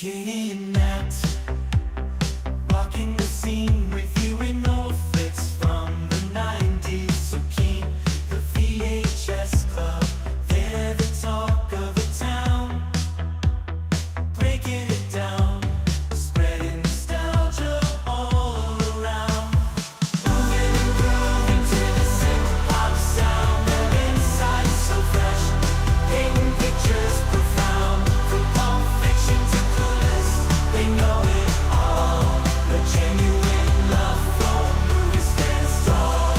Kidnapped, walking the scene with you in outfits from the 90s. So keen, the VHS Club, they're the talk of the town. Breaking it down, spreading nostalgia all around. Moving and grooving to the synth-pop sound. Their insight is so fresh, painting pictures profound. From Pulp Fiction to Clueless, they know it all. The genuine love for movies stands tall.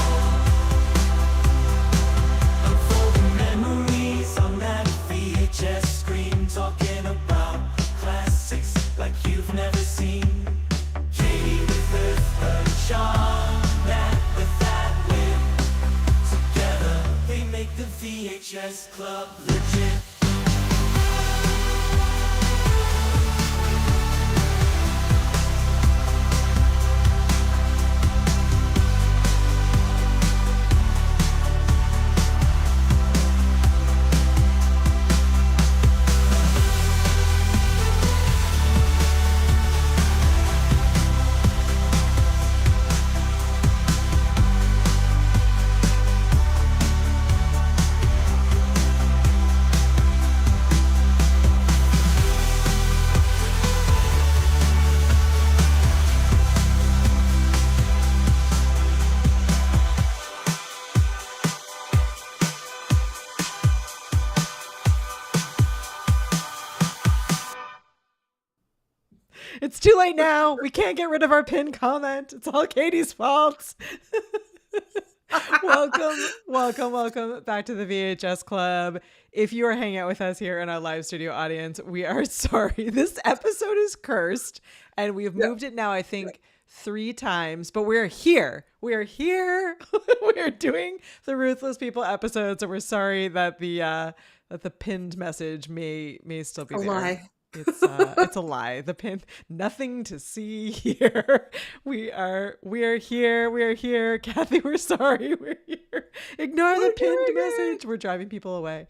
Unfolding memories on that VHS screen, talking about classics like you've never seen. Katie with her charm, Matt with that wit. Together they make the VHS Club legit. It's too late now. We can't get rid of our pinned comment. It's all Katie's fault. welcome back to the VHS Club. If you are hanging out with us here in our live studio audience, we are sorry. This episode is cursed, and we have moved it now, I think, 3 times, but we're here. We are here. We are doing the Ruthless People episode, so we're sorry that the pinned message may still be A there. lie. It's a lie. The pin, nothing to see here. We are here. We are here. Kathy, we're sorry. We're here. Ignore the pinned message. We're driving people away.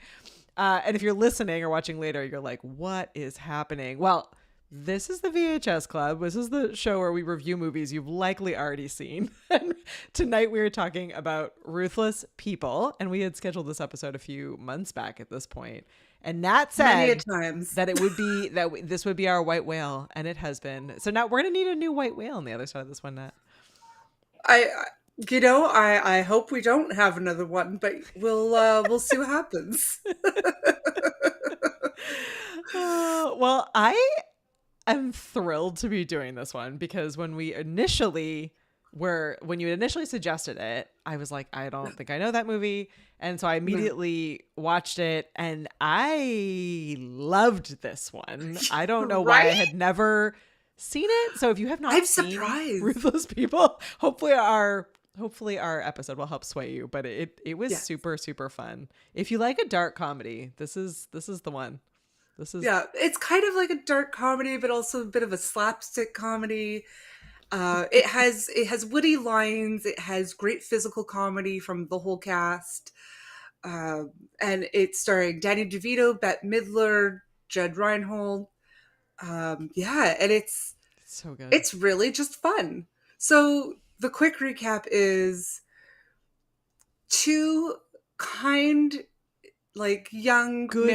And if you're listening or watching later, you're like, what is happening? Well, this is the VHS Club. This is the show where we review movies you've likely already seen. And tonight we are talking about Ruthless People. And we had scheduled this episode a few months back at this point. And Nat said that it would be this would be our white whale, and it has been. So now we're gonna need a new white whale on the other side of this one, Nat. I hope we don't have another one, but we'll see what happens. Well, I am thrilled to be doing this one because when you initially suggested it, I was like, I don't think I know that movie. And so I immediately watched it and I loved this one. I don't know why I had never seen it. So if you have not seen Ruthless People, hopefully our episode will help sway you. But it was super, super fun. If you like a dark comedy, this is the one. It's kind of like a dark comedy, but also a bit of a slapstick comedy. It has witty lines. It has great physical comedy from the whole cast. And it's starring Danny DeVito, Bette Midler, Reinhold. And it's so good. It's really just fun. So the quick recap is 2 kind, like young, good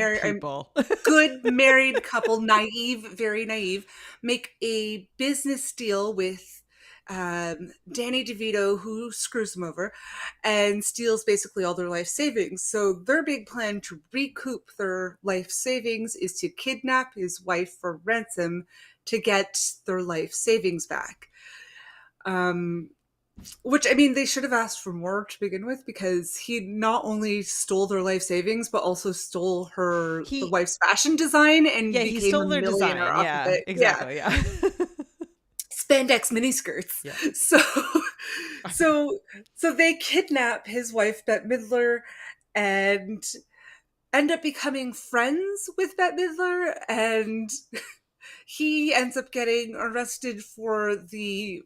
married couple, very naive, make a business deal with Danny DeVito, who screws them over and steals basically all their life savings. So their big plan to recoup their life savings is to kidnap his wife for ransom to get their life savings back. Which, I mean, they should have asked for more to begin with, because he not only stole their life savings, but also stole the wife's fashion design and became he stole their design. Off of it. Exactly. Yeah. Spandex miniskirts. Yeah. So they kidnap his wife, Bette Midler, and end up becoming friends with Bette Midler, and he ends up getting arrested for the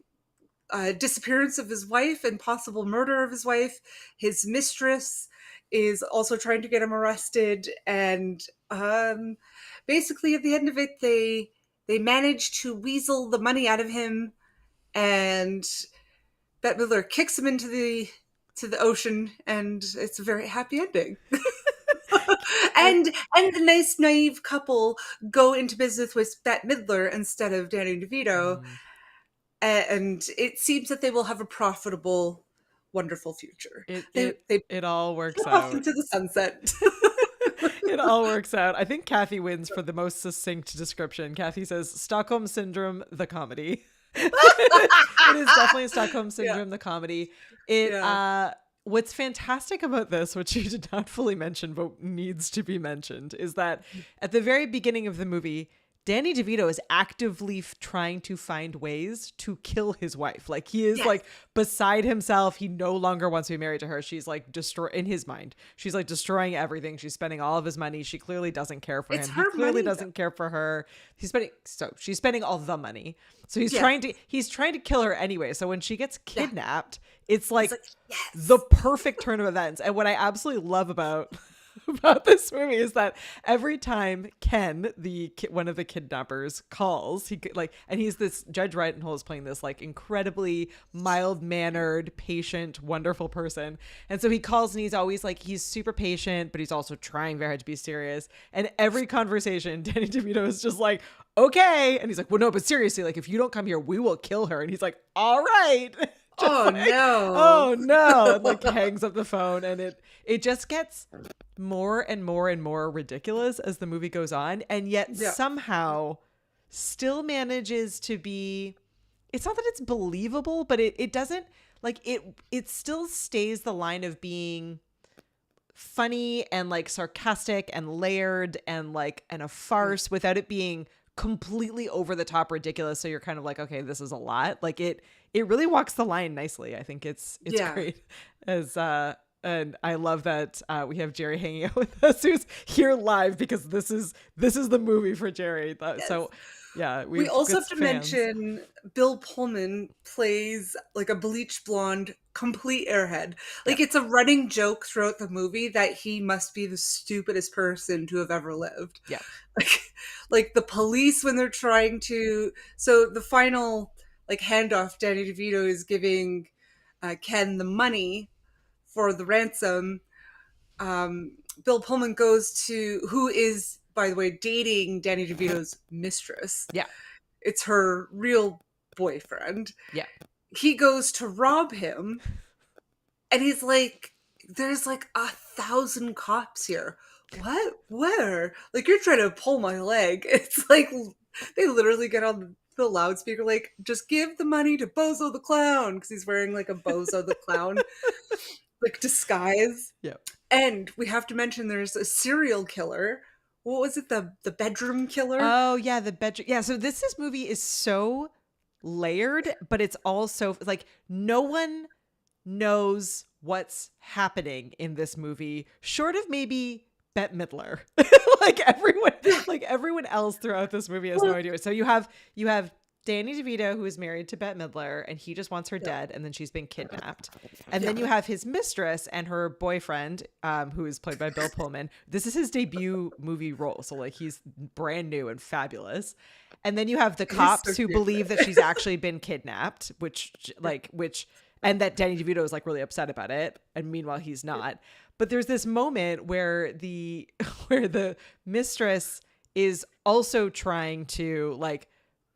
disappearance of his wife and possible murder of his wife. His mistress is also trying to get him arrested, and basically at the end of it, they they manage to weasel the money out of him, and Bette Midler kicks him into the ocean, and it's a very happy ending. And the nice naive couple go into business with Bette Midler instead of Danny DeVito, and it seems that they will have a profitable, wonderful future. It They it they it all works go off out. into the sunset. It all works out. I think Kathy wins for the most succinct description. Kathy says Stockholm Syndrome, the comedy. It is definitely Stockholm Syndrome, the comedy. What's fantastic about this, which you did not fully mention but needs to be mentioned, is that at the very beginning of the movie, Danny DeVito is actively trying to find ways to kill his wife. Like, he is like beside himself. He no longer wants to be married to her. She's like in his mind. She's like destroying everything. She's spending all of his money. She clearly doesn't care for him. He clearly doesn't care for her. She's spending all the money. So he's trying to kill her anyway. So when she gets kidnapped, it's like the perfect turn of events. And what I absolutely love about this movie is that every time Ken, one of the kidnappers, calls, and he's this Judge Reinhold is playing this like incredibly mild-mannered, patient, wonderful person, and so he calls and he's always like, he's super patient, but he's also trying very hard to be serious. And every conversation, Danny DeVito is just like, okay, and he's like, well, no, but seriously, like, if you don't come here, we will kill her. And he's like, all right. Oh no, and like hangs up the phone, and it just gets more and more and more ridiculous as the movie goes on, and yet somehow still manages to be, it's not that it's believable, but it doesn't, like, it still stays the line of being funny and like sarcastic and layered and like a farce without it being completely over the top ridiculous. So you're kind of like, okay, this is a lot. Like, it really walks the line nicely. I think it's great. And I love that we have Jerry hanging out with us, who's here live, because this is the movie for Jerry. So yeah, we also have to mention Bill Pullman plays like a bleach blonde, complete airhead. Like, it's a running joke throughout the movie that he must be the stupidest person to have ever lived. Yeah. Like the police, when they're trying to, so the final like handoff, Danny DeVito is giving Ken the money for the ransom. Bill Pullman goes to, who is, by the way, dating Danny DeVito's mistress. Yeah. It's her real boyfriend. Yeah. He goes to rob him, and he's like, there's like 1,000 cops here. What? Where? Like, you're trying to pull my leg. It's like, they literally get on the loudspeaker, like, just give the money to Bozo the Clown, because he's wearing like a Bozo the Clown like disguise. Yeah. And we have to mention there's a serial killer. What was it? The bedroom killer? Oh yeah, the bedroom. Yeah. So this movie is so layered, but it's also like no one knows what's happening in this movie, short of maybe Bette Midler. like everyone else throughout this movie has no idea. So you have Danny DeVito, who is married to Bette Midler, and he just wants her dead, and then she's been kidnapped. And then you have his mistress and her boyfriend, who is played by Bill Pullman. This is his debut movie role, so like he's brand new and fabulous. And then you have the cops who believe that she's actually been kidnapped, and that Danny DeVito is like really upset about it, and meanwhile he's not. But there's this moment where the mistress is also trying to like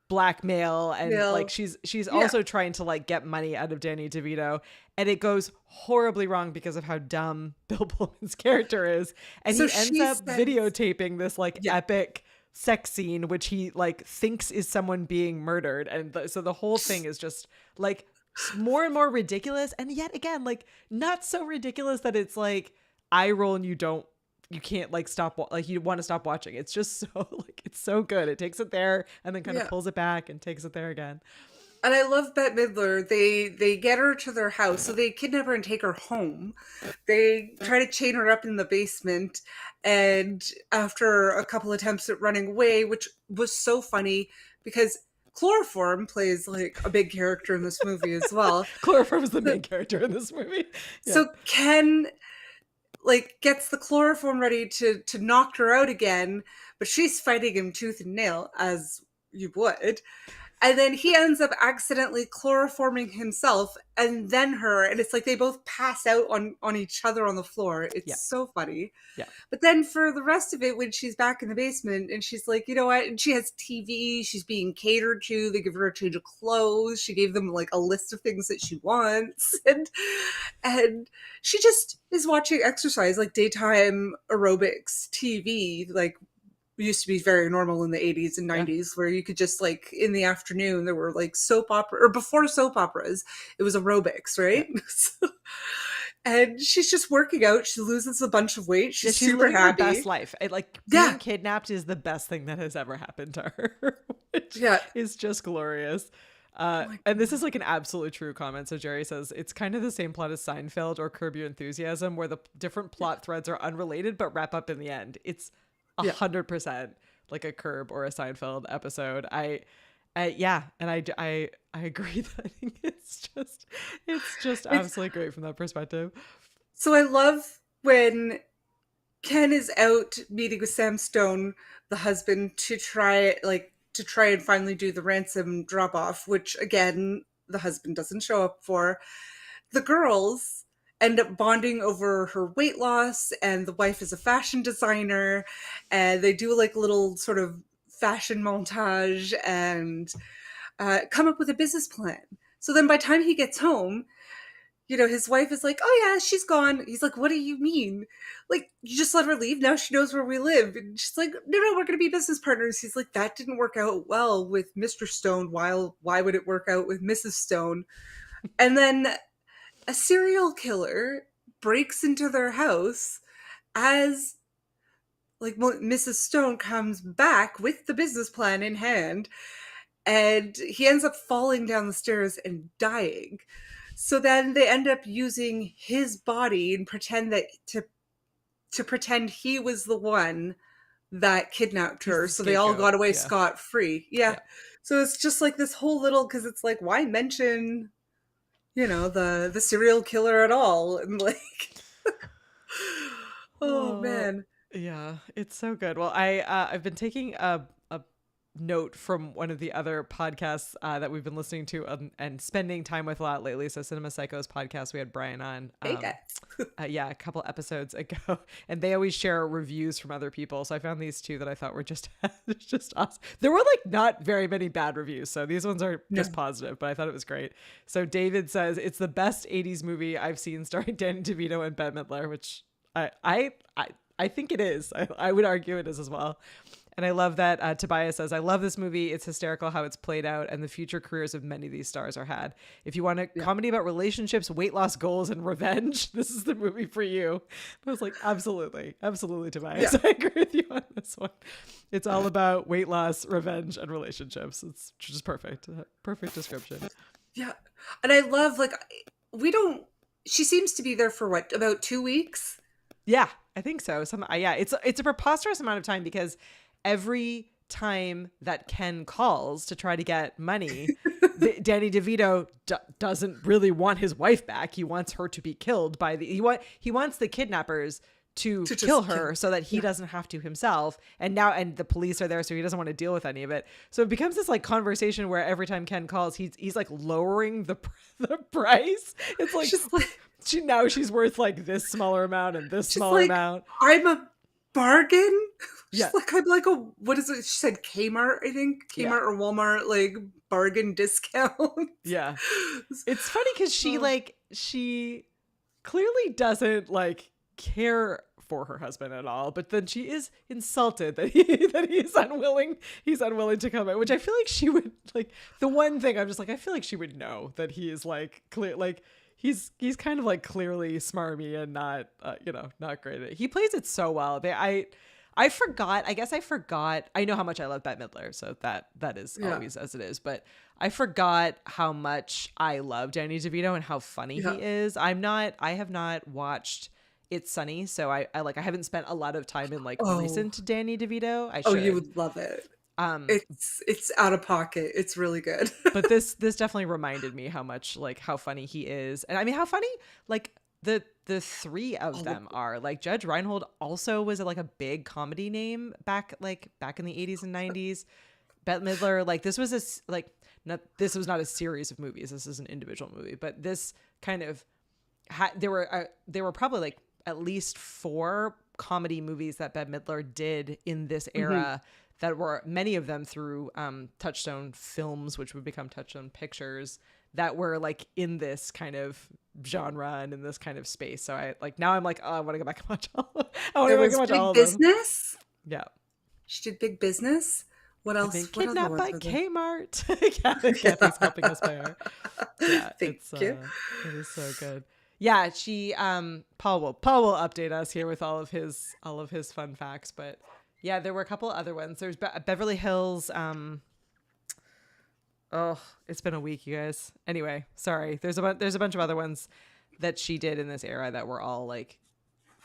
blackmail, and like she's also trying to like get money out of Danny DeVito, and it goes horribly wrong because of how dumb Bill Pullman's character is, and so he ends up videotaping this like epic sex scene, which he like thinks is someone being murdered, and so the whole thing is just like more and more ridiculous, and yet again like not so ridiculous that it's like eye roll and you can't like stop, like you want to stop watching. It's just so like, it's so good. It takes it there and then kind of pulls it back and takes it there again. And I love Bette Midler. They get her to their house, so they kidnap her and take her home. They try to chain her up in the basement, and after a couple attempts at running away, which was so funny because chloroform plays like a big character in this movie as well. Chloroform is the main character in this movie. Yeah. So Ken like gets the chloroform ready to knock her out again, but she's fighting him tooth and nail, as you would. And then he ends up accidentally chloroforming himself and then her. And it's like they both pass out on each other on the floor. It's Yeah. so funny. Yeah. But then for the rest of it, when she's back in the basement and she's like, you know what? And she has TV, she's being catered to. They give her a change of clothes. She gave them like a list of things that she wants. And she just is watching exercise, like daytime aerobics TV, like used to be very normal in the 80s and 90s, where you could just like in the afternoon there were like soap opera, or before soap operas it was aerobics, right? So, and she's just working out, she loses a bunch of weight, she's super living her happy. best life. Being kidnapped is the best thing that has ever happened to her, which is just glorious. And this is like an absolute true comment. So Jerry says it's kind of the same plot as Seinfeld or Curb Your Enthusiasm, where the different plot threads are unrelated but wrap up in the end. It's 100% like a Curb or a Seinfeld episode. I agree that I think it's just absolutely great from that perspective. So I love when Ken is out meeting with Sam Stone, the husband, to try and finally do the ransom drop off, which again the husband doesn't show up for. The girls end up bonding over her weight loss, and the wife is a fashion designer, and they do like a little sort of fashion montage and come up with a business plan. So then by the time he gets home, you know, his wife is like, oh yeah, she's gone. He's like, what do you mean? Like, you just let her leave? Now she knows where we live. And she's like, no, we're going to be business partners. He's like, that didn't work out well with Mr. Stone. Why would it work out with Mrs. Stone? And then a serial killer breaks into their house as like Mrs. Stone comes back with the business plan in hand, and he ends up falling down the stairs and dying. So then they end up using his body and pretend that to pretend he was the one that kidnapped her. So they all got away scot-free. Yeah. So it's just like this whole little, because it's like, why mention, you know, the serial killer at all? And like, oh man. Yeah, it's so good. Well, I've been taking a note from one of the other podcasts that we've been listening to and spending time with a lot lately. So Cinema Psychos podcast, we had Brian on a couple episodes ago, and they always share reviews from other people. So I found these two that I thought were just awesome. There were like not very many bad reviews, so these ones are just positive, but I thought it was great. So David says it's the best 80s movie I've seen starring Danny DeVito and Bette Midler, which I think it is. I would argue it is as well. And I love that Tobias says, I love this movie. It's hysterical how it's played out and the future careers of many of these stars are had. If you want a comedy about relationships, weight loss goals, and revenge, this is the movie for you. I was like, absolutely, Tobias. I agree with you on this one. It's all about weight loss, revenge, and relationships. It's just perfect. Perfect description. Yeah. And I love, like, she seems to be there for what, about 2 weeks? Yeah, I think so. It's a preposterous amount of time, because every time that Ken calls to try to get money, Danny DeVito doesn't really want his wife back. He wants her to be killed by he wants the kidnappers to kill her so that he doesn't have to himself. And the police are there, so he doesn't want to deal with any of it. So it becomes this like conversation where every time Ken calls, he's like lowering the price. It's like, she's worth like this smaller amount and this smaller amount. I'm a bargain. She's like, I'm like, what is it? She said Kmart, I think. Kmart or Walmart, like bargain discount. Yeah. It's funny because she clearly doesn't like care for her husband at all, but then she is insulted that he's unwilling to come out, which I feel like she would, like, the one thing I'm just like, I feel like she would know that he is like clear, like he's kind of like clearly smarmy and not not great. He plays it so well. I forgot. I know how much I love Bette Midler, so that is always as it is. But I forgot how much I love Danny DeVito and how funny he is. I have not watched It's Sunny, so I haven't spent a lot of time in like recent Danny DeVito. I should. You would love it. It's out of pocket. It's really good. But this definitely reminded me how much, like, how funny he is, and I mean how funny like the three of them are. Like Judge Reinhold also was like a big comedy name back in the 80s and 90s. Bette Midler, like this was this was not a series of movies. This is an individual movie, but this kind of there were probably like at least 4 comedy movies that Bette Midler did in this era that were many of them through Touchstone Films, which would become Touchstone Pictures, that were like in this kind of genre and in this kind of space. So I like now I'm like, oh, I want to go back and watch all. I want to go back and watch all of them. Business. Yeah, She did Big Business. What else? I think What other Kidnapped ones by were there? Kmart. Kathy's helping us there. Yeah, Thank you. It is so good. Yeah, she Paul will update us here with all of his fun facts, but yeah, there were a couple other ones. There's Beverly Hills. Oh, it's been a week, you guys. Anyway, sorry. There's a bunch of other ones that she did in this era that were all like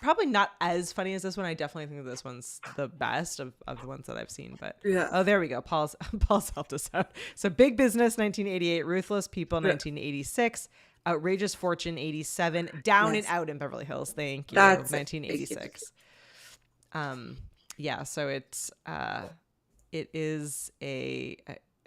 probably not as funny as this one. I definitely think that this one's the best of the ones that I've seen. But Yeah. oh, there we go. Paul's helped us out. So Big Business, 1988. Ruthless People, 1986. Outrageous Fortune, 87. Down and Out in Beverly Hills. Thank you. That's it. 1986. Yeah. So it is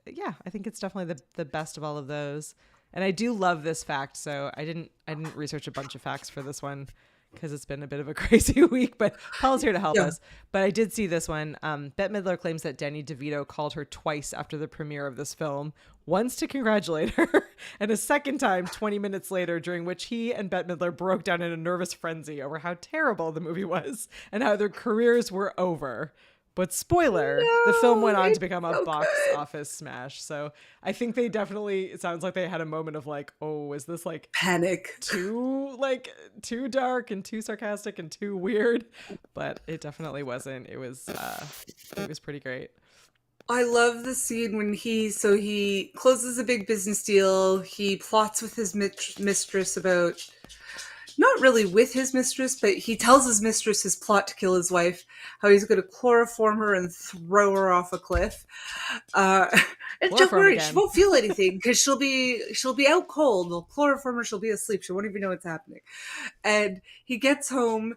yeah, I think it's definitely the best of all of those. And I do love this fact. So I didn't research a bunch of facts for this one because it's been a bit of a crazy week, but Paul's here to help us. But I did see this one. Bette Midler claims that Danny DeVito called her twice after the premiere of this film, once to congratulate her and a second time 20 minutes later, during which he and Bette Midler broke down in a nervous frenzy over how terrible the movie was and how their careers were over. But spoiler, the film went on to become a box office smash. So I think they definitely, it sounds like they had a moment of like, oh, is this like Panic. too dark and too sarcastic and too weird? But it definitely wasn't. It was pretty great. I love the scene when he closes a big business deal. He plots with his mistress about, not really with his mistress, but he tells his mistress his plot to kill his wife, how he's going to chloroform her and throw her off a cliff. And don't worry, she won't feel anything because she'll be out cold. They'll chloroform her, she'll be asleep. She won't even know what's happening. And he gets home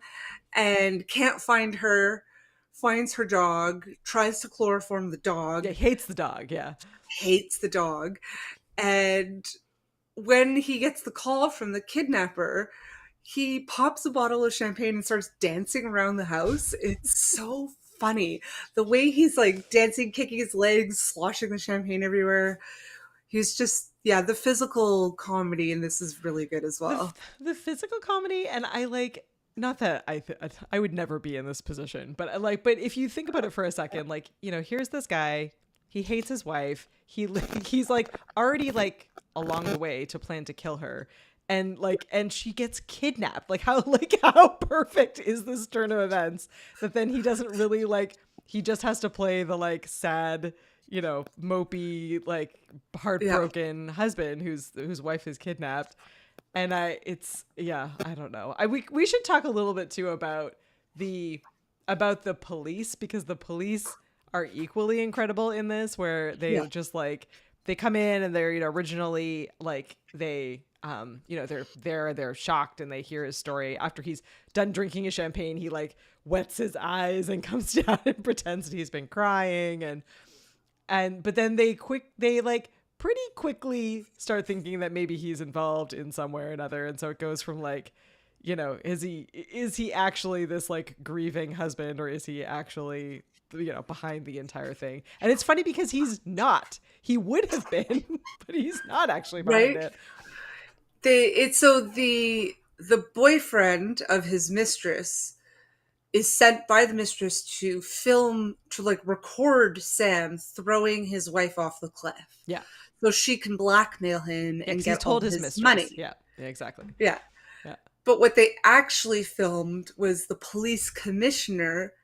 and can't find her, finds her dog, tries to chloroform the dog. Yeah, hates the dog, yeah. Hates the dog. And when he gets the call from the kidnapper, he pops a bottle of champagne and starts dancing around the house. It's so funny. The way he's like dancing, kicking his legs, sloshing the champagne everywhere. He's just, the physical comedy in this is really good as well. The physical comedy, and I like, not that I would never be in this position, but but if you think about it for a second, like, you know, here's this guy, he hates his wife. He's like already like along the way to plan to kill her. And she gets kidnapped. Like how perfect is this turn of events that then he doesn't really he just has to play the like sad, you know, mopey, like heartbroken husband whose wife is kidnapped. And I don't know. We should talk a little bit too about the police, because the police are equally incredible in this, where they just like, they come in and they're, you know, originally like they, you know, they're shocked and they hear his story. After he's done drinking his champagne, he like wets his eyes and comes down and pretends that he's been crying. But then they like pretty quickly start thinking that maybe he's involved in some way or another. And so it goes from like, you know, is he actually this like grieving husband, or is he actually, you know, behind the entire thing? And it's funny because he's not. He would have been, but he's not actually behind it. The boyfriend of his mistress is sent by the mistress to record Sam throwing his wife off the cliff. Yeah. So she can blackmail him and get all his mistress money. Yeah, exactly. Yeah. But what they actually filmed was the police commissioner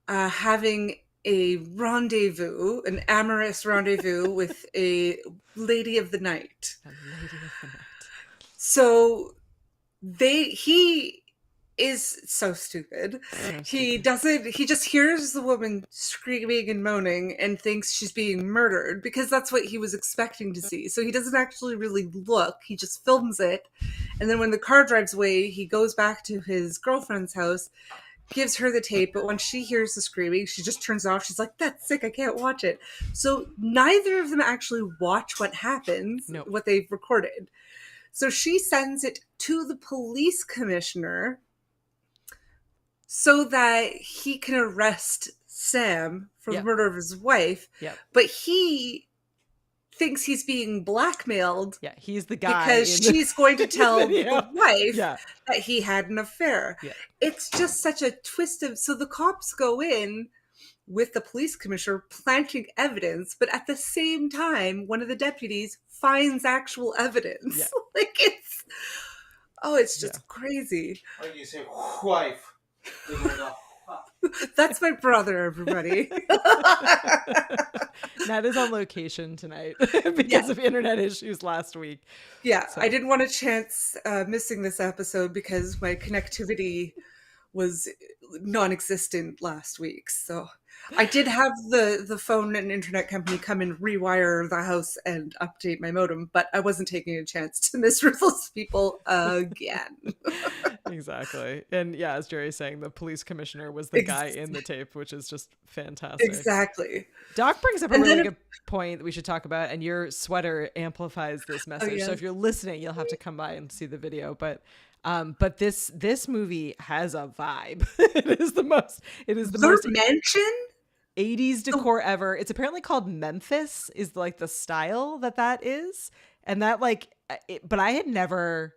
having a rendezvous, an amorous rendezvous with a lady of the night. A lady of the night. So he is so stupid. He just hears the woman screaming and moaning and thinks she's being murdered, because that's what he was expecting to see. So he doesn't actually really look. He just films it. And then when the car drives away, he goes back to his girlfriend's house, gives her the tape, but when she hears the screaming, she just turns it off. She's like, that's sick, I can't watch it. So neither of them actually watch what happens, No. what they've recorded. So she sends it to the police commissioner so that he can arrest Sam for the murder of his wife. Yeah. But he thinks he's being blackmailed. Yeah, he's the guy. Because she's going to tell the wife that he had an affair. Yeah. It's just such a twist of... So the cops go in with the police commissioner planting evidence, but at the same time, one of the deputies finds actual evidence. Yeah. Like, it's... Oh, it's just crazy. Like you say, wife. That's my brother, everybody. Nat is on location tonight because of internet issues last week. Yeah, So. I didn't want a chance missing this episode because my connectivity was non-existent last week. So I did have the phone and internet company come and rewire the house and update my modem, but I wasn't taking a chance to miss Ruthless People again. Exactly. And yeah, as Jerry's saying, the police commissioner was the guy in the tape, which is just fantastic. Exactly. Doc brings up a really good point that we should talk about, and your sweater amplifies this message. So if you're listening, you'll have to come by and see the video. But this movie has a vibe. It is the most mansion 80s decor ever. It's apparently called Memphis, is like the style that is. And that but I had never,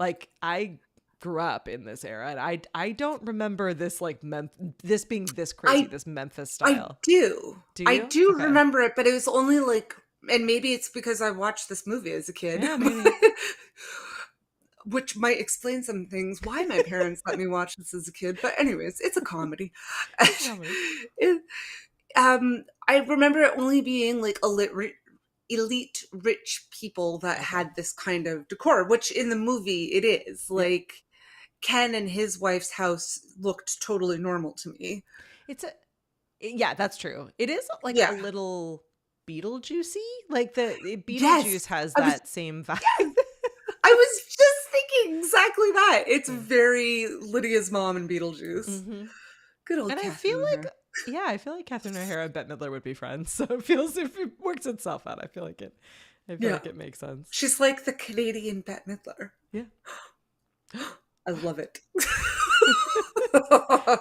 I grew up in this era, and I don't remember this this being this crazy, this Memphis style. I do. I do remember it, but it was only and maybe it's because I watched this movie as a kid. Yeah, maybe. Which might explain some things why my parents let me watch this as a kid. But anyways, it's a comedy. I remember it only being elite rich people that had this kind of decor, which in the movie it is. Like Ken and his wife's house looked totally normal to me. That's true. It is a little Beetlejuicy. Like the Beetlejuice has that same vibe. Yes. I was just thinking exactly that. It's very Lydia's mom and Beetlejuice. Mm-hmm. Good old. And Catherine I feel like Catherine O'Hara and Bette Midler would be friends. So it feels, if it works itself out, I feel like it makes sense. She's like the Canadian Bette Midler. Yeah. I love it.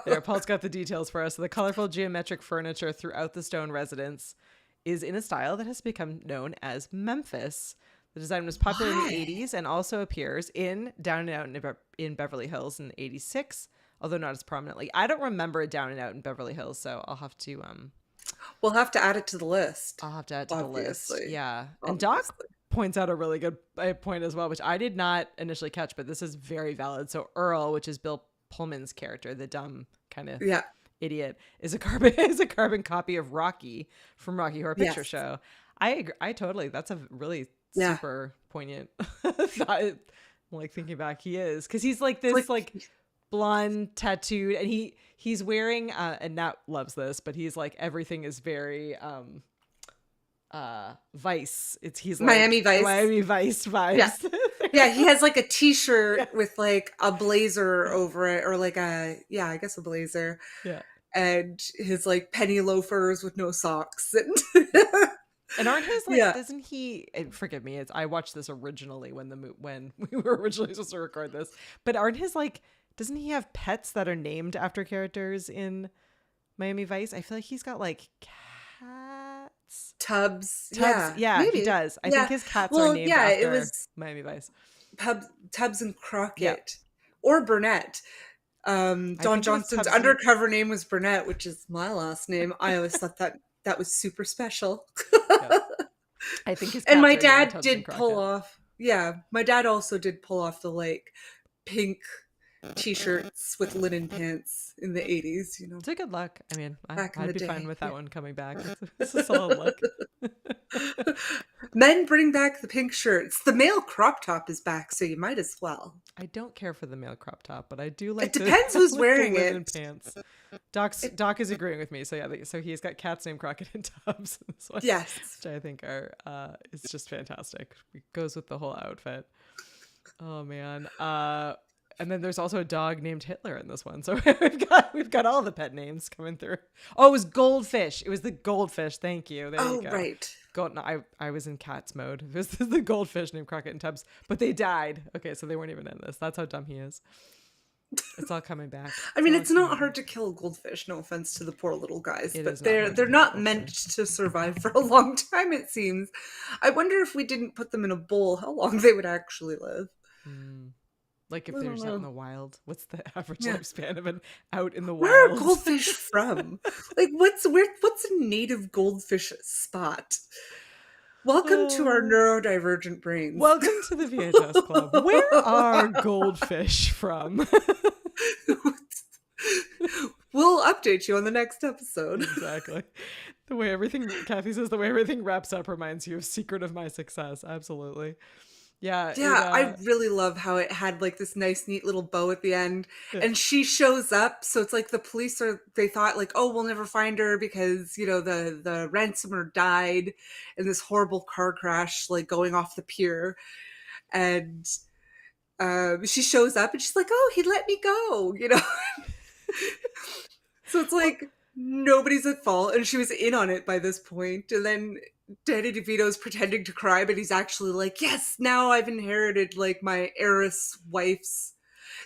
There, Paul's got the details for us. So the colorful geometric furniture throughout the stone residence is in a style that has become known as Memphis. The design was popular in the 80s and also appears in Down and Out in Beverly Hills in 86, although not as prominently. I don't remember Down and Out in Beverly Hills, so I'll have to... We'll have to add it to the list. I'll have to add it to the list. Yeah. And Doc points out a really good point as well, which I did not initially catch, but this is very valid. So Earl, which is Bill Pullman's character, the dumb kind of idiot, is a carbon copy of Rocky from Rocky Horror Picture Show. I agree. I that's a really super poignant thought. Thinking back, he is, because he's this blonde tattooed, and he's wearing and Nat loves this, but he's everything is very Vice. He's Miami Vice vibes. Yeah, he has a t-shirt with a blazer over it, or I guess a blazer. Yeah. And his penny loafers with no socks. And aren't his doesn't he? Forgive me, I watched this originally when we were originally supposed to record this. But aren't his doesn't he have pets that are named after characters in Miami Vice? I feel like he's got cats. Tubbs. Yeah, maybe. He does. I think his cats are named after it was Miami Vice. Tubbs and Crockett, or Burnett. Don Johnston's undercover name was Burnett, which is my last name. I always thought that was super special. I think his and my dad did pull off. Yeah, my dad also did pull off the pink t-shirts with linen pants in the 80s. It's a good look. I mean, I'd be fine with that one coming back. It's a a solid look. Men bring back the pink shirts. The male crop top is back, so you might as well. I don't care for the male crop top, but I do like. It depends who's wearing it. Pants. Doc is agreeing with me. So yeah, so he's got cats named Crockett and Tubbs. Yes, which I think are it's just fantastic. It goes with the whole outfit. Oh man. And then there's also a dog named Hitler in this one. So we've got all the pet names coming through. Oh, it was goldfish. It was the goldfish. Thank you. There you go. Right. No, I was in cat's mode. It was the goldfish named Crockett and Tubbs, but they died. Okay, so they weren't even in this. That's how dumb he is. It's all coming back. I mean, it's not hard to kill a goldfish. No offense to the poor little guys, but they're not meant to survive for a long time. It seems. I wonder if we didn't put them in a bowl, how long they would actually live. Like if they're just out in the wild, what's the average Yeah. lifespan of an out in the wild? Where are goldfish from? Like, what's a native goldfish spot? Welcome to our neurodivergent brains. Welcome to the VHS Club. Where are goldfish from? We'll update you on the next episode. Exactly. The way everything, Kathy says, the way everything wraps up reminds you of Secret of My Success. Absolutely. Yeah. Yeah, I really love how it had like this nice, neat little bow at the end. And she shows up. So it's like the police they thought like, oh, we'll never find her because, you know, the ransomer died in this horrible car crash, like going off the pier. And she shows up and she's like, oh, he let me go, you know? So it's like nobody's at fault. And she was in on it by this point. And then Danny DeVito's pretending to cry, but he's actually like, yes, now I've inherited like my heiress wife's.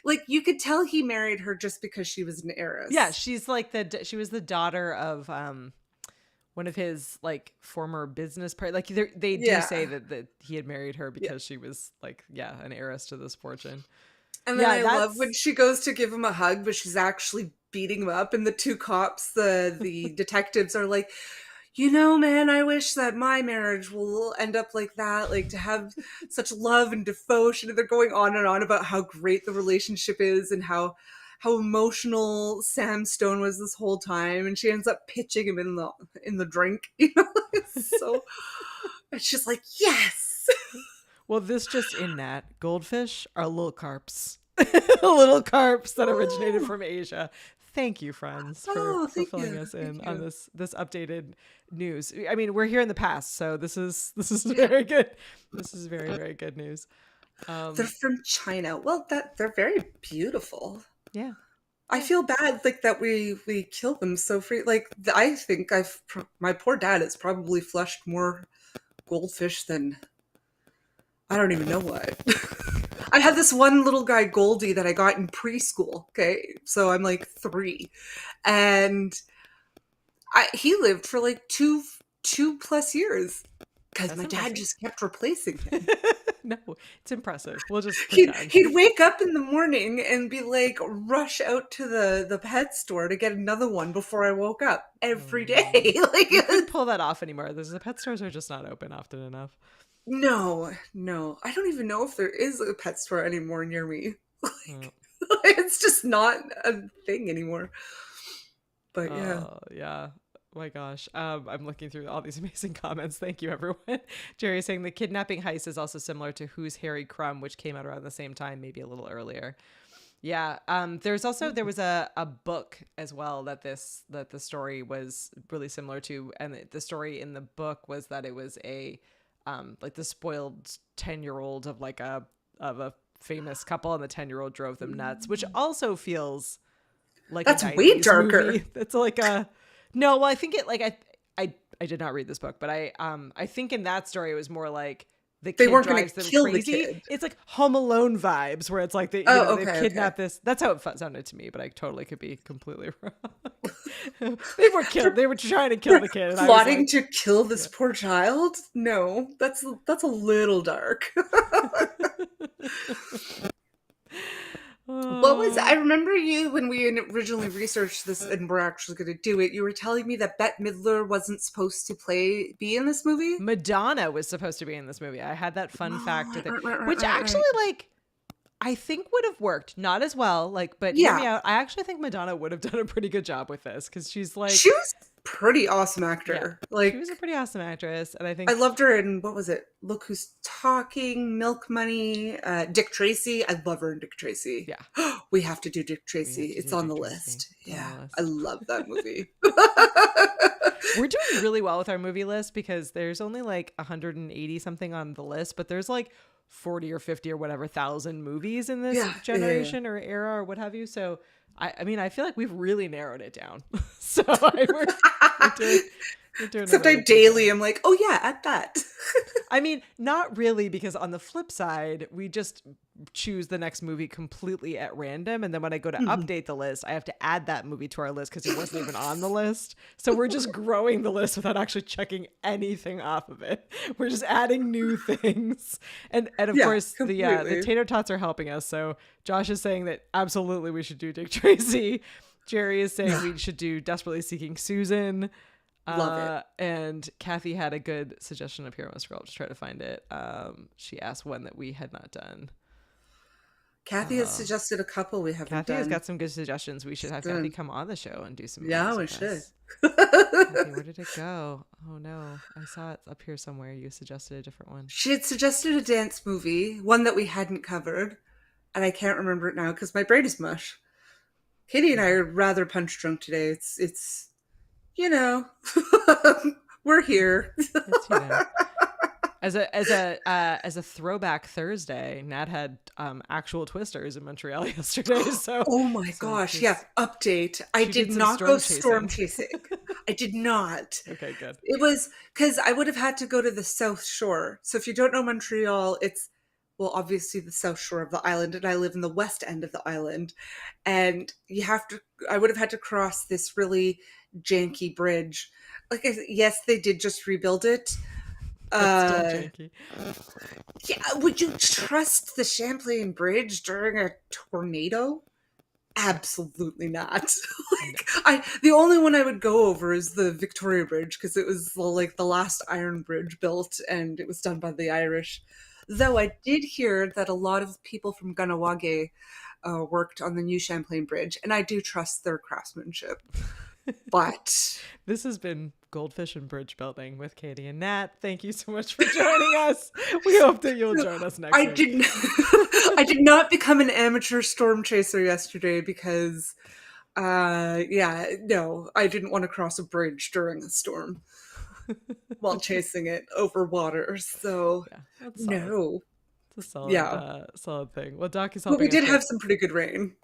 Like you could tell he married her just because she was an heiress. Yeah, she's like she was the daughter of one of his like former business partners. Like they do say that he had married her because she was like an heiress to this fortune. And then I love when she goes to give him a hug, but she's actually beating him up, and the two cops, the detectives, are like, you know, man, I wish that my marriage will end up like that, like to have such love and devotion. And they're going on and on about how great the relationship is and how emotional Sam Stone was this whole time. And she ends up pitching him in the drink, you know. So it's just like, yes. Well, this just in that goldfish are little carps, little carps that originated from Asia. Thank you, friends, for filling us in on this updated news. I mean, we're here in the past, so this is very good. This is very, very good news. They're from China. Well, they're very beautiful. Yeah. I feel bad like that we kill them so free. Like I think my poor dad has probably flushed more goldfish than I don't even know what. I had this one little guy, Goldie, that I got in preschool. Okay, so I'm like 3, and he lived for like two plus years because my dad just kept replacing him. No, it's impressive. We'll just he'd wake up in the morning and be like, rush out to the pet store to get another one before I woke up every day. Like you couldn't pull that off anymore. The pet stores are just not open often enough. No. I don't even know if there is a pet store anymore near me. Like, it's just not a thing anymore. But yeah. Yeah. My gosh. I'm looking through all these amazing comments. Thank you, everyone. Jerry saying the kidnapping heist is also similar to Who's Harry Crumb, which came out around the same time, maybe a little earlier. Yeah. There was a book as well that the story was really similar to, and the story in the book was that it was a like the spoiled 10-year-old of a famous couple, and the 10-year-old drove them nuts, which also feels like that's way darker. Movie. It's like no, well, I think it like I did not read this book, but I think in that story it was more like the kid they weren't going drives to them kill crazy. the kid. It's like Home Alone vibes, where it's like they kidnap this. That's how it sounded to me, but I totally could be completely wrong. They were killed. They were trying to kill the kid. And plotting to kill this poor child. No, that's a little dark. What was I remember you when we originally researched this and we're actually going to do it, you were telling me that Bette Midler wasn't supposed to be in this movie? Madonna was supposed to be in this movie. I had that fun fact with it, which actually like I think would have worked, not as well, like, but hear me out. I actually think Madonna would have done a pretty good job with this, because she was pretty awesome actor. Yeah, like she was a pretty awesome actress, and I think I loved her in, what was it? Look Who's Talking, Milk Money, Dick Tracy. I love her in Dick Tracy. Yeah, we have to do Dick Tracy. It's on the list. Yeah, I love that movie. We're doing really well with our movie list because there's only like 180 something on the list, but there's like 40 or 50 or whatever thousand movies in this Yeah, generation or era or what have you. So I mean, I feel like we've really narrowed it down. So we're doing a Except I really good daily job. am like, oh yeah, at that. I mean, not really, because on the flip side, we just choose the next movie completely at random. And then when I go to update the list, I have to add that movie to our list because it wasn't even on the list. So we're just growing the list without actually checking anything off of it. We're just adding new things. And of Yeah, course, the completely. tater tots are helping us. So Josh is saying that absolutely we should do Dick Tracy. Jerry is saying we should do Desperately Seeking Susan. Love it. And Kathy had a good suggestion up here. I must scroll up to try to find it. She asked one that we had not done. Kathy has suggested a couple we haven't Kathy done. has got some good suggestions. We should have Kathy come on the show and do some. Yeah, movies we with should. us. Kathy, where did it go? Oh no, I saw it up here somewhere. You suggested a different one. She had suggested a dance movie, one that we hadn't covered, and I can't remember it now because my brain is mush. Katie and I are rather punch drunk today. It's you know, we're here. It's, you know. As a throwback Thursday, Nat had actual twisters in Montreal yesterday. So Oh my gosh, yeah. Update. I she did did some not storm go chasing. storm chasing. I did not. Okay, good. It was because I would have had to go to the South Shore. So if you don't know Montreal, it's, well, obviously the South Shore of the island, and I live in the west end of the island. And I would have had to cross this really janky bridge. Yes, they did just rebuild it. That's still janky. Yeah, would you trust the Champlain Bridge during a tornado? Absolutely not. The only one I would go over is the Victoria Bridge because it was like the last iron bridge built, and it was done by the Irish. Though I did hear that a lot of people from Ganawage worked on the new Champlain Bridge, and I do trust their craftsmanship. But this has been Goldfish and Bridge Building with Katie and Nat. Thank you so much for joining us. We hope that you'll join us next week. I did not become an amateur storm chaser yesterday because, no, I didn't want to cross a bridge during a storm while chasing it over water. So, Yeah, that's solid. no. It's a solid, solid thing. Well, Doc is helping. But we us did with- have some pretty good rain.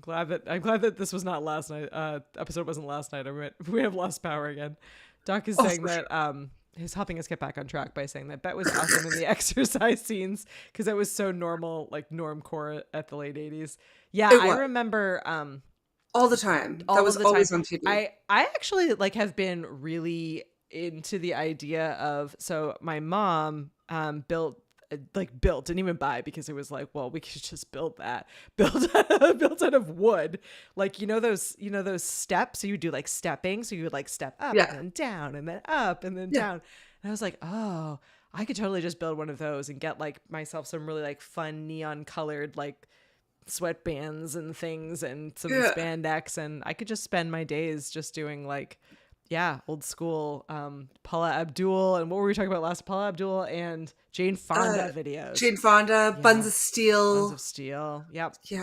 I'm glad that this was not last night. Episode wasn't last night. We have lost power again. Doc is saying that he's helping us get back on track by saying that Bette was awesome in the exercise scenes because it was so normal, like normcore at the late 80s. Yeah, I remember all the time. all That was of the always time. on TV. I actually have been really into the idea of, so my mom built, didn't even buy because it was like, well, we could just build built out of wood, those steps. So you do like stepping, so you would step up and then down and then up and then down. And I was like, oh, I could totally just build one of those and get myself some really fun neon colored sweatbands and things and some spandex, and I could just spend my days just doing old school Paula Abdul, and what were we talking about last? Paula Abdul and Jane Fonda videos. Jane Fonda, Buns of Steel. Buns of Steel. Yep. Yeah.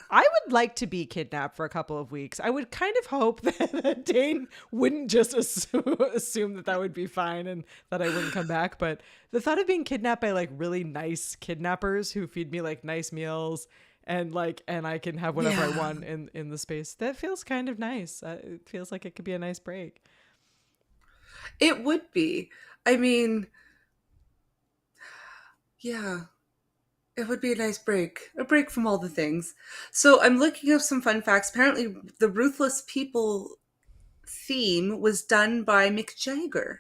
I would like to be kidnapped for a couple of weeks. I would kind of hope that Dane wouldn't just assume that would be fine and that I wouldn't come back. But the thought of being kidnapped by really nice kidnappers who feed me nice meals and I can have whatever I want in the space, that feels kind of nice. It feels like it could be a nice break. It would be. I mean, yeah, it would be a nice break. A break from all the things. So I'm looking up some fun facts. Apparently, the Ruthless People theme was done by Mick Jagger,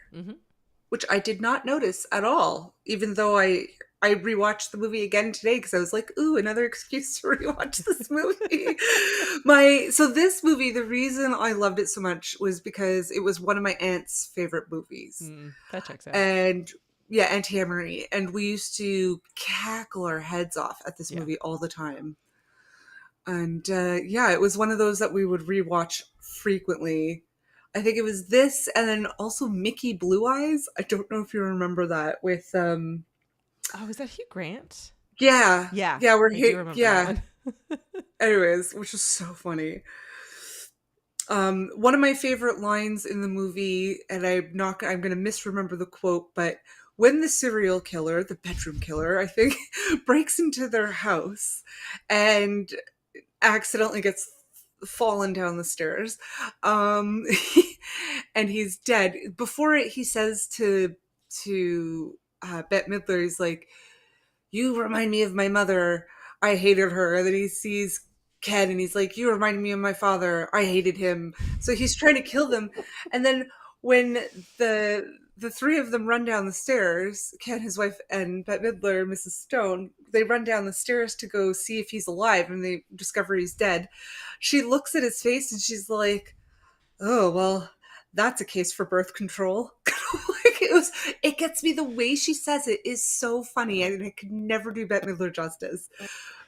which I did not notice at all, even though I rewatched the movie again today because I was like, ooh, another excuse to rewatch this movie. So this movie, the reason I loved it so much was because it was one of my aunt's favorite movies. That checks out. And yeah, Auntie Emery. And we used to cackle our heads off at this movie all the time. And it was one of those that we would rewatch frequently. I think it was this and then also Mickey Blue Eyes. I don't know if you remember that with oh, is that Hugh Grant? Yeah. We're Anyways, which was so funny. One of my favorite lines in the movie, and I'm going to misremember the quote, but when the serial killer, the bedroom killer, I think, breaks into their house and accidentally gets fallen down the stairs, um, and he's dead. Before it, he says to Bette Midler, he's like, "You remind me of my mother. I hated her." And then he sees Ken and he's like, "You remind me of my father. I hated him." So he's trying to kill them. And then when the three of them run down the stairs, Ken, his wife, and Bette Midler, Mrs. Stone, they run down the stairs to go see if he's alive, and they discover he's dead. She looks at his face and she's like, "Oh, well, that's a case for birth control." Like, it gets me. The way she says it is so funny, and I could never do Bette Midler justice.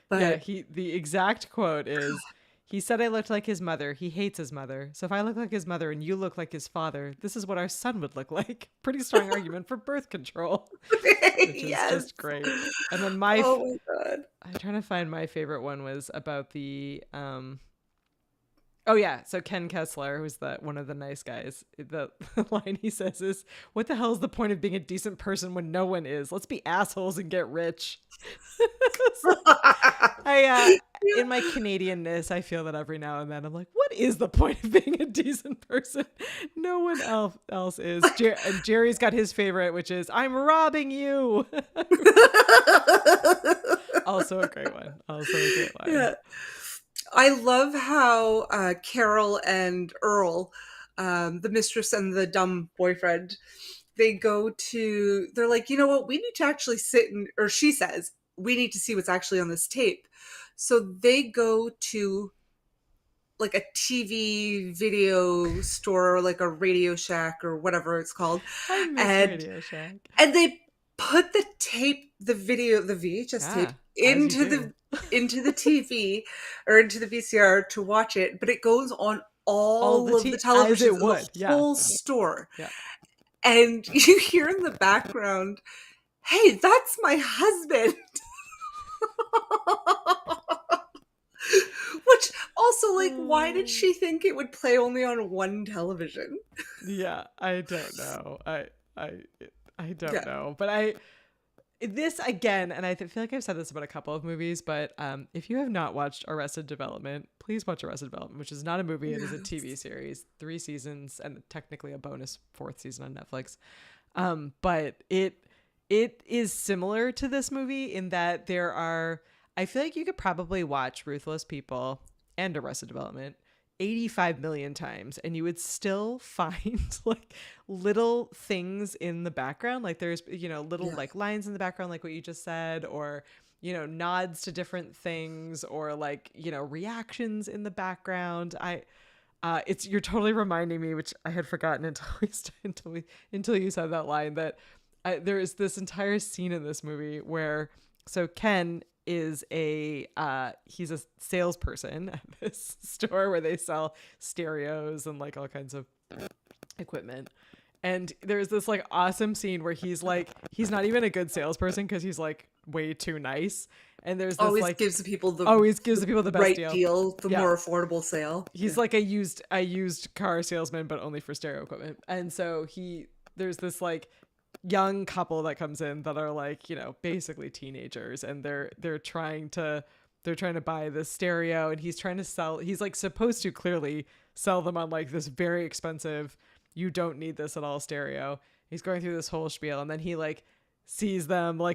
But The exact quote is, he said I looked like his mother. He hates his mother. So if I look like his mother and you look like his father, this is what our son would look like. Pretty strong argument for birth control, which is just great. And then oh my god, I'm trying to find my favorite one was about the oh yeah, so Ken Kessler, who's one of the nice guys, the line he says is, "What the hell is the point of being a decent person when no one is? Let's be assholes and get rich." So in my Canadianness, I feel that every now and then I'm like, what is the point of being a decent person? No one else is. And Jerry's got his favorite, which is, "I'm robbing you." Also a great one. Yeah. I love how Carol and Earl, the mistress and the dumb boyfriend, they're like, "You know what? We need to actually or she says, we need to see what's actually on this tape." So they go to like a TV video store, or like a Radio Shack or whatever it's called. I miss Radio Shack. And they put the tape, the VHS tape into the TV or into the VCR to watch it, but it goes on all of the television, the whole store. Yeah. And you hear in the background, "Hey, that's my husband." Which also, like, why did she think it would play only on one television? Yeah, I don't know. I don't know. But this again, and I feel like I've said this about a couple of movies, but if you have not watched Arrested Development, please watch Arrested Development, which is not a movie. It is a TV series, 3 seasons, and technically a bonus 4th season on Netflix. But it is similar to this movie in that I feel like you could probably watch Ruthless People and Arrested Development 85 million times and you would still find like little things in the background. Like there's, little like lines in the background, like what you just said, or, nods to different things, or like, reactions in the background. You're totally reminding me, which I had forgotten until you said that line, that there is this entire scene in this movie where, so Ken is he's a salesperson at this store where they sell stereos and like all kinds of equipment. And there's this like awesome scene where he's not even a good salesperson because he's like way too nice. And there's this always gives the people the best right deal, the more affordable sale. He's like a used car salesman, but only for stereo equipment. And so there's this like young couple that comes in that are like, basically teenagers, and they're trying to buy this stereo, and he's like supposed to clearly sell them on like this very expensive, you don't need this at all stereo. He's going through this whole spiel, and then he like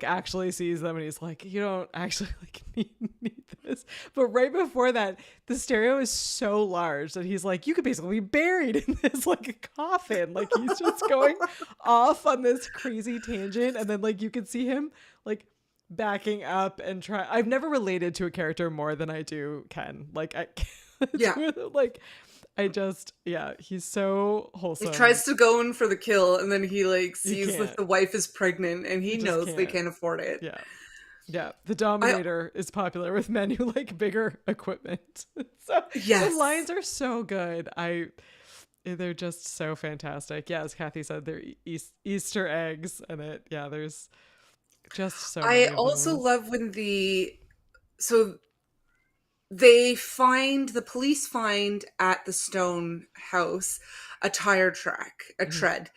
actually sees them, and he's like, "You don't actually like need this." But right before that, the stereo is so large that he's like, "You could basically be buried in this like a coffin." Like he's just going off on this crazy tangent, and then like you can see him like backing up and try. I've never related to a character more than I do Ken. Like he's so wholesome. He tries to go in for the kill, and then he like sees that the wife is pregnant, and he knows they can't afford it. Yeah. The Dominator is popular with men who like bigger equipment. So the lines are so good. They're just so fantastic. Yeah, as Kathy said, they're Easter eggs, and there's just so. I also love when the the police find at the Stone house a tire track, a Mhm. tread,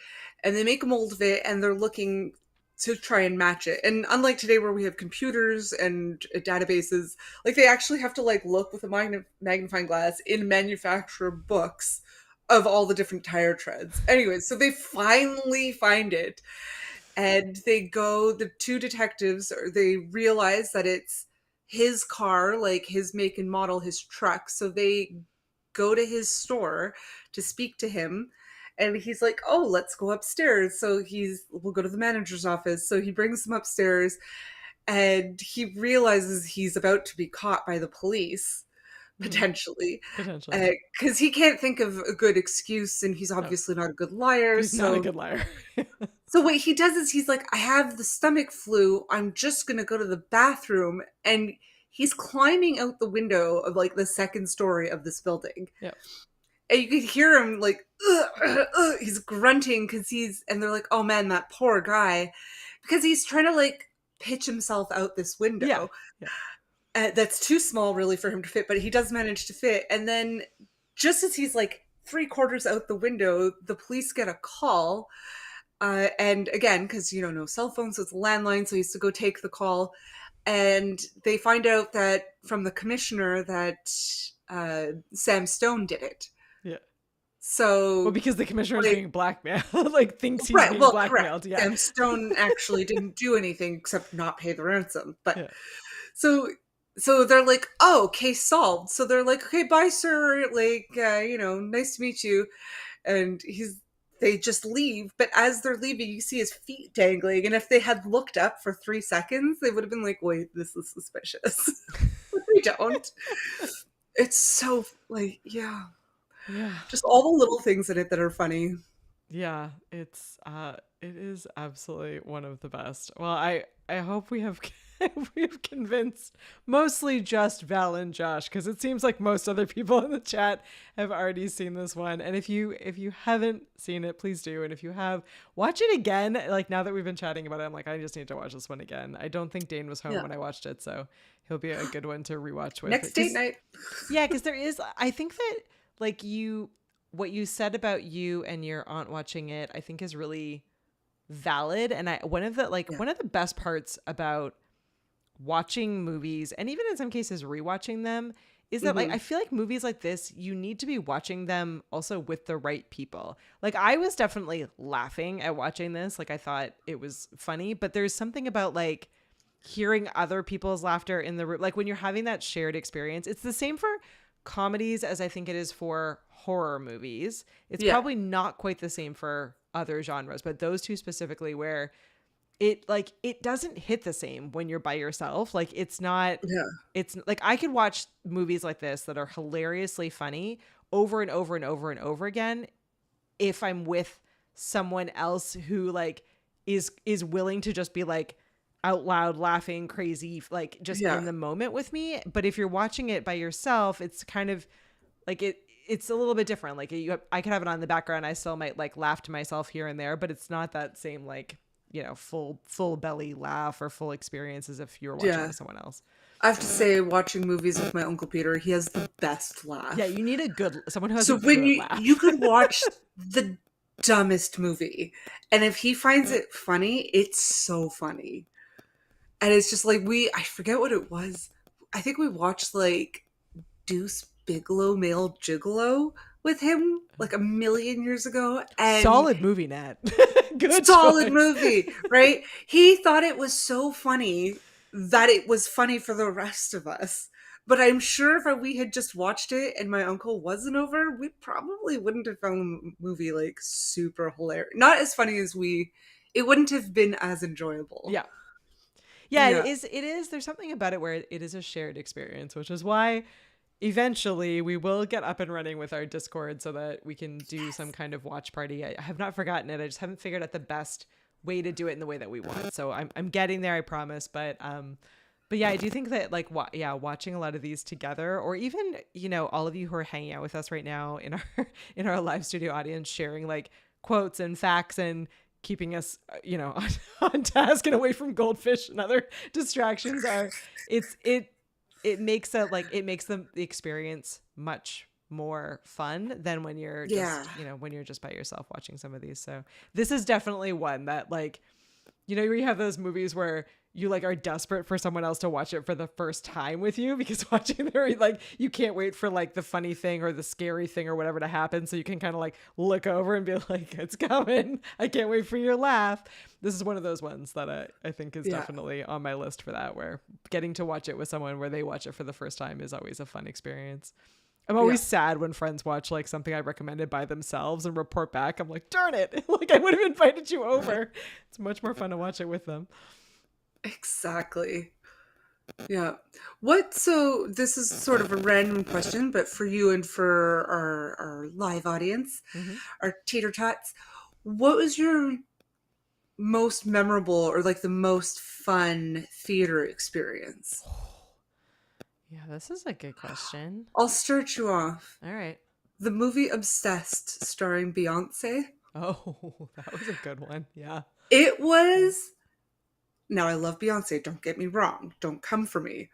and they make a mold of it, and they're looking to try and match it. And unlike today where we have computers and databases, like they actually have to like look with a magnifying glass in manufacturer books of all the different tire treads. Anyway, so they finally find it, and the two detectives, or they realize that it's his car, like his make and model, his truck. So they go to his store to speak to him, and he's like, oh, let's go upstairs. So we'll go to the manager's office. So he brings them upstairs, and he realizes he's about to be caught by the police, Mhm. potentially, Potentially. because he can't think of a good excuse, and he's No, obviously not a good liar. he's not a good liar. So what he does is he's like, I have the stomach flu. I'm just going to go to the bathroom. And he's climbing out the window of like the second story of this building. Yeah. And you could hear him like, he's grunting and they're like, oh man, that poor guy. Because he's trying to like pitch himself out this Yeah. window. Yeah. That's too small really for him to fit, but he does manage to fit. And then just as he's like 3/4 out the window, the police get a call. And again, because no cell phones, so it's a landline, so he has to go take the call. And they find out that from the commissioner that Sam Stone did it. Yeah. Well, So, because the commissioner is like, being blackmailed, like thinks he's right, being well, blackmailed. correct. Yeah. Sam Stone actually didn't do anything except not pay the ransom. But Yeah. so so they're like, oh, case solved. So they're like, okay, bye, sir. Like, nice to meet you. And they just leave, but as they're leaving you see his feet dangling, and if they had looked up for 3 seconds they would have been like, wait, this is suspicious. But they don't. It's so like, yeah, Yeah. just all the little things in it that are funny. Yeah, it is absolutely one of the best. Well, I hope we have we have convinced mostly just Val and Josh, because it seems like most other people in the chat have already seen this one. And if you haven't seen it, please do. And if you have, watch it again. Like now that we've been chatting about it, I'm like, I just need to watch this one again. I don't think Dane was home Yeah. when I watched it, so he'll be a good one to rewatch with. Next date night. Yeah, because I think that like what you said about you and your aunt watching it, I think is really valid. And one of the best parts about watching movies, and even in some cases rewatching them, is that like I feel like movies like this, you need to be watching them also with the right people. Like I was definitely laughing at watching this. Like I thought it was funny, but there's something about like hearing other people's laughter in the room, like when you're having that shared experience. It's the same for comedies as I think it is for horror movies. It's probably not quite the same for other genres, but those two specifically, where it doesn't hit the same when you're by yourself. Like it's like I could watch movies like this that are hilariously funny over and over and over and over again if I'm with someone else who like is willing to just be like out loud laughing crazy, like just in the moment with me. But if you're watching it by yourself, it's kind of like it's a little bit different. Like I could have it on in the background, I still might like laugh to myself here and there, but it's not that same like full belly laugh or full experience as if you're watching with someone else. I have to say, watching movies with my Uncle Peter, he has the best laugh. Yeah, you need someone who has so a when good laugh. you could watch the dumbest movie, and if he finds it funny, it's so funny. And it's just like I forget what it was. I think we watched like Deuce Bigelow, Male Gigolo with him like a million years ago. And solid movie, Nat. Good solid choice. movie, right? He thought it was so funny that it was funny for the rest of us. But I'm sure if we had just watched it and my uncle wasn't over, we probably wouldn't have found the movie like super hilarious. Not as funny as it wouldn't have been as enjoyable. Yeah, it is. There's something about it where it is a shared experience, which is why eventually we will get up and running with our Discord so that we can do some kind of watch party. I have not forgotten it. I just haven't figured out the best way to do it in the way that we want. So I'm getting there, I promise. But yeah, I do think that like watching a lot of these together, or even all of you who are hanging out with us right now in our live studio audience, sharing like quotes and facts and keeping us on task and away from goldfish and other distractions, it makes the experience much more fun than when you're Yeah. just, when you're just by yourself watching some of these. So this is definitely one that, like, where you have those movies where you like are desperate for someone else to watch it for the first time with you, because watching there, like, you can't wait for like the funny thing or the scary thing or whatever to happen. So you can kind of like look over and be like, it's coming. I can't wait for your laugh. This is one of those ones that I think is definitely on my list for that, where getting to watch it with someone where they watch it for the first time is always a fun experience. I'm always sad when friends watch like something I recommended by themselves and report back. I'm like, darn it. Like, I would have invited you over. It's much more fun to watch it with them. Exactly. Yeah. So this is sort of a random question, but for you and for our live audience, our tater tots, what was your most memorable or like the most fun theater experience? Yeah, this is a good question. I'll start you off. All right. The movie Obsessed starring Beyonce. Oh, that was a good one. Yeah. It was... Now, I love Beyonce, don't get me wrong. Don't come for me.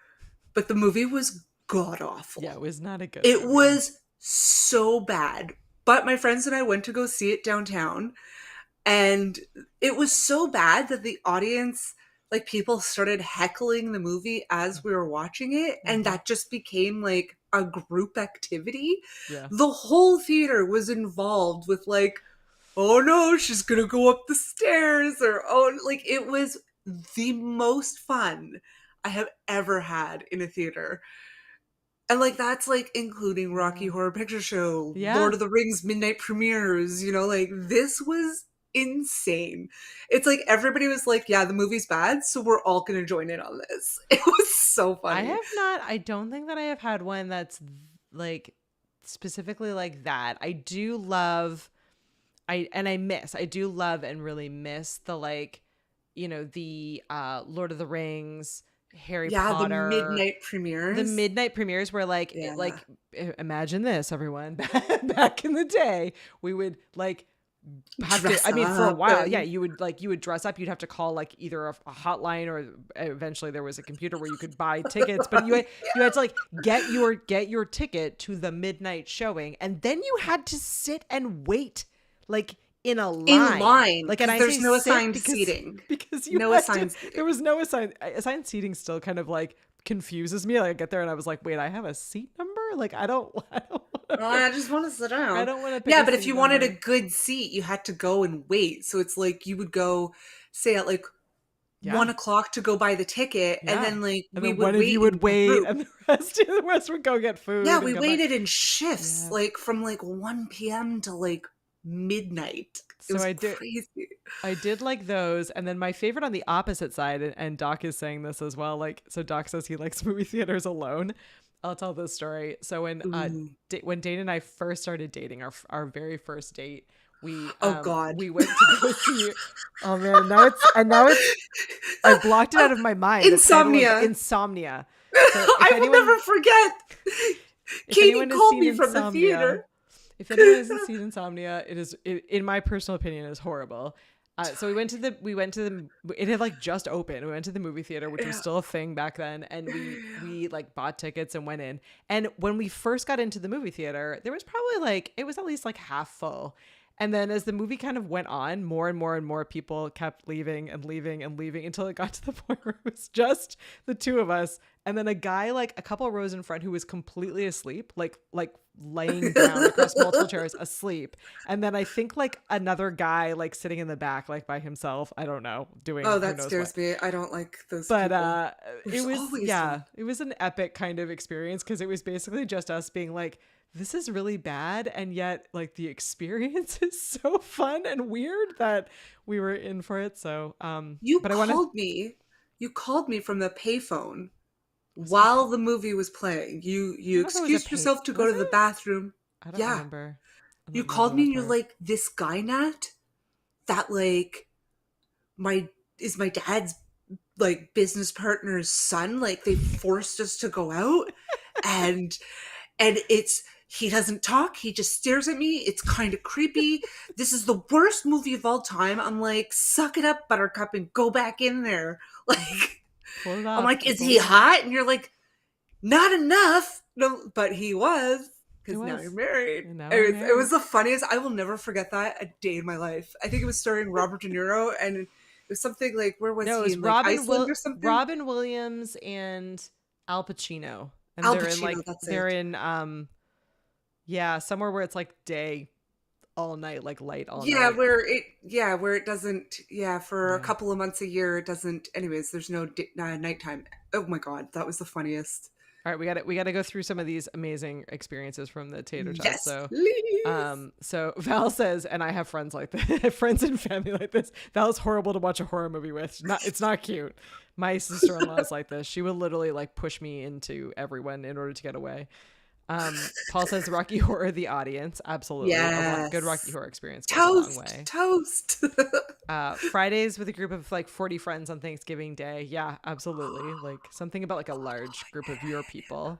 But the movie was god-awful. Yeah, it was not a good It movie. was so bad. But my friends and I went to go see it downtown. And it was so bad that the audience, like, people started heckling the movie as we were watching it. And that just became, like, a group activity. Yeah. The whole theater was involved with, like, oh no, she's gonna go up the stairs. Or, oh, like, it was the most fun I have ever had in a theater. And like, that's like including Rocky Horror Picture Show, Lord of the Rings midnight premieres, like, this was insane. It's like everybody was like, yeah, the movie's bad, so we're all gonna join in on this. It was so funny. I don't think that I have had one that's like specifically like that. I do love and really miss the, like, the Lord of the Rings, Harry Potter, the midnight premieres where like imagine this, everyone. Back in the day, we would like have to, for a while, you would dress up. You'd have to call like either a hotline, or eventually there was a computer where you could buy tickets, but you had to like get your ticket to the midnight showing, and then you had to sit and wait like in a line. Like, and there's no assigned seating. Because there was no assigned seating. Still kind of like confuses me. Like, I get there and I was like, wait, I have a seat number? Like, I just want to sit down. I don't want to. Yeah, but if you wanted a good seat, you had to go and wait. So it's like you would go, say, at like 1 o'clock to go buy the ticket, and then like we would wait. You would wait, and the rest would go get food. Yeah, we waited in shifts, like from like 1 p.m. to like midnight. It was crazy. I did like those, and then my favorite on the opposite side, and Doc is saying this as well. Like, so Doc says he likes movie theaters alone. I'll tell this story. So when Dana and I first started dating, our very first date, we went to go see. Oh man, now it's I blocked it out of my mind. Insomnia. So I will never forget. Katie called me from the theater. If anyone hasn't seen Insomnia, in my personal opinion, is horrible. So we went to the it had like just opened. We went to the movie theater, which was still a thing back then, and we like bought tickets and went in. And when we first got into the movie theater, there was probably like, it was at least like half full. And then as the movie kind of went on, more and more and more people kept leaving and leaving and leaving until it got to the point where it was just the two of us. And then a guy like a couple of rows in front who was completely asleep, like laying down across multiple chairs, asleep. And then I think like another guy like sitting in the back, like by himself. I don't know, doing. Oh, that scares me. I don't like those. But people. It was an epic kind of experience, because it was basically just us being like, this is really bad, and yet like the experience is so fun and weird that we were in for it. So you called me from the payphone while the movie was playing. You excused yourself to go to the bathroom. I don't remember. You called me and you're like, this guy, Nat, that like is my dad's like business partner's son. Like, they forced us to go out, and he doesn't talk. He just stares at me. It's kind of creepy. This is the worst movie of all time. I'm like, suck it up, Buttercup, and go back in there. Like, I'm like, is he hot? And you're like, not enough. No, but he was. Because He now was. you're married. And now It I'm was, it married. was the funniest. I will never forget that a day in my life. I think it was starring Robert De Niro, and it was something like, where was No, it he? was In like Iceland or something? Robin Williams and Al Pacino. And Al they're in Pacino, like that's they're it. in yeah, somewhere where it's like day all night, like light all Yeah, night. where it doesn't, for a Yeah. couple of months a year, it doesn't, anyways, there's no nighttime. Oh my God, that was the funniest. All right, we got to go through some of these amazing experiences from the tater test. Yes, please. So Val says, and I have friends like this, friends and family like this. Val's horrible to watch a horror movie with. It's not cute. My sister-in-law is like this. She would literally like push me into everyone in order to get away. Paul says Rocky Horror, the audience. Absolutely. A good Rocky Yes. Horror experience goes a long way. Toast. Fridays with a group of like 40 friends on Thanksgiving Day. Yeah, absolutely. Like something about like a large group of your people.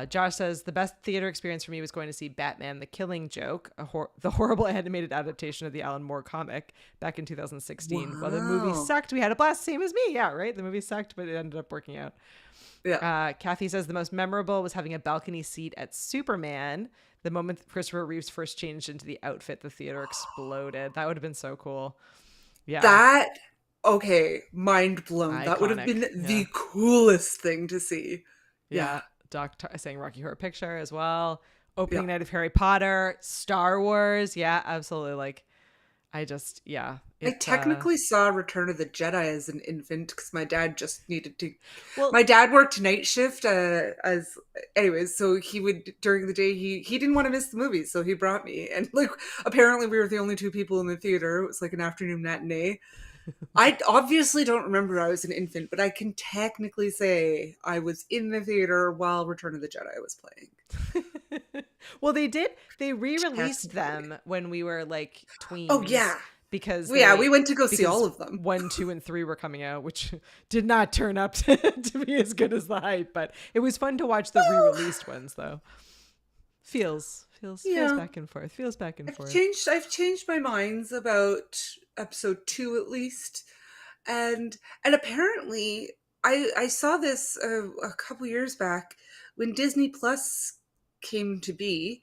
Josh says the best theater experience for me was going to see Batman: The Killing Joke, the horrible animated adaptation of the Alan Moore comic back in 2016. While the movie Wow. sucked, we had a blast, same as me. Yeah, right. The movie sucked, but it ended up working out. Yeah. Kathy says the most memorable was having a balcony seat at Superman. The moment Christopher Reeves first changed into the outfit, the theater exploded. That would have been so cool. Yeah. Okay, mind blown. That would have been Iconic, yeah. the coolest thing to see. Yeah. Doc saying Rocky Horror Picture as well. Opening Yeah. night of Harry Potter, Star Wars. Yeah, absolutely. Like, I technically saw Return of the Jedi as an infant because my dad just needed to. Well, My dad worked night shift anyways, so he would during the day he didn't want to miss the movies, so he brought me, and like apparently we were the only two people in the theater. It was like an afternoon matinee. I obviously don't remember I was an infant, but I can technically say I was in the theater while Return of the Jedi was playing. well, they re-released them when we were like tweens. Oh yeah. Because We went to go see because all of them. 1, 2, and 3 were coming out, which did not turn up to be as good as the hype, but it was fun to watch the re-released ones though. Feels back and forth. Feels back and forth. I've changed my minds about episode 2 at least. And apparently I saw this a couple years back when Disney Plus came to be.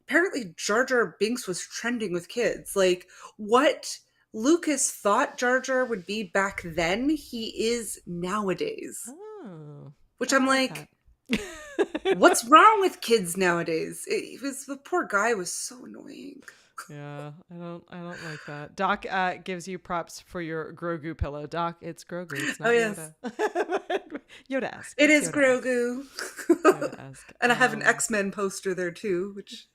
Apparently Jar Jar Binks was trending with kids. Like what Lucas thought Jar Jar would be back then, he is nowadays. Oh, Which I I'm like like, that. what's wrong with kids nowadays? The poor guy was so annoying. Yeah, I don't like that. Doc gives you props for your Grogu pillow. Doc, it's Grogu. It's not Oh, yes. Yoda. Yoda-esque. It It's is Yoda-esque. Grogu. Yoda-esque. And I have an X-Men poster there too, which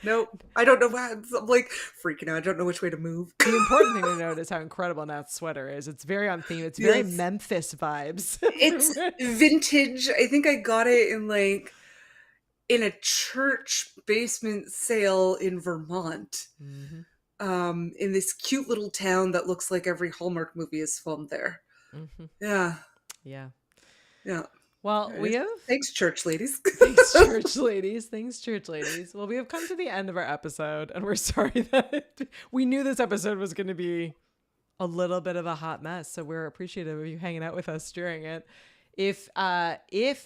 nope. I don't know why I'm like freaking out. I don't know which way to move. The important thing to note is how incredible Nat's sweater is. It's very on theme. It's very Yes. Memphis vibes. It's vintage. I think I got it in a church basement sale in Vermont. Mm-hmm. In this cute little town that looks like every Hallmark movie is filmed there. Mm-hmm. Yeah. Yeah. Yeah. Well, we have Thanks, church ladies. Thanks, church ladies. Thanks, church ladies. Well, we have come to the end of our episode, and we're sorry that we knew this episode was going to be a little bit of a hot mess. So we're appreciative of you hanging out with us during it. If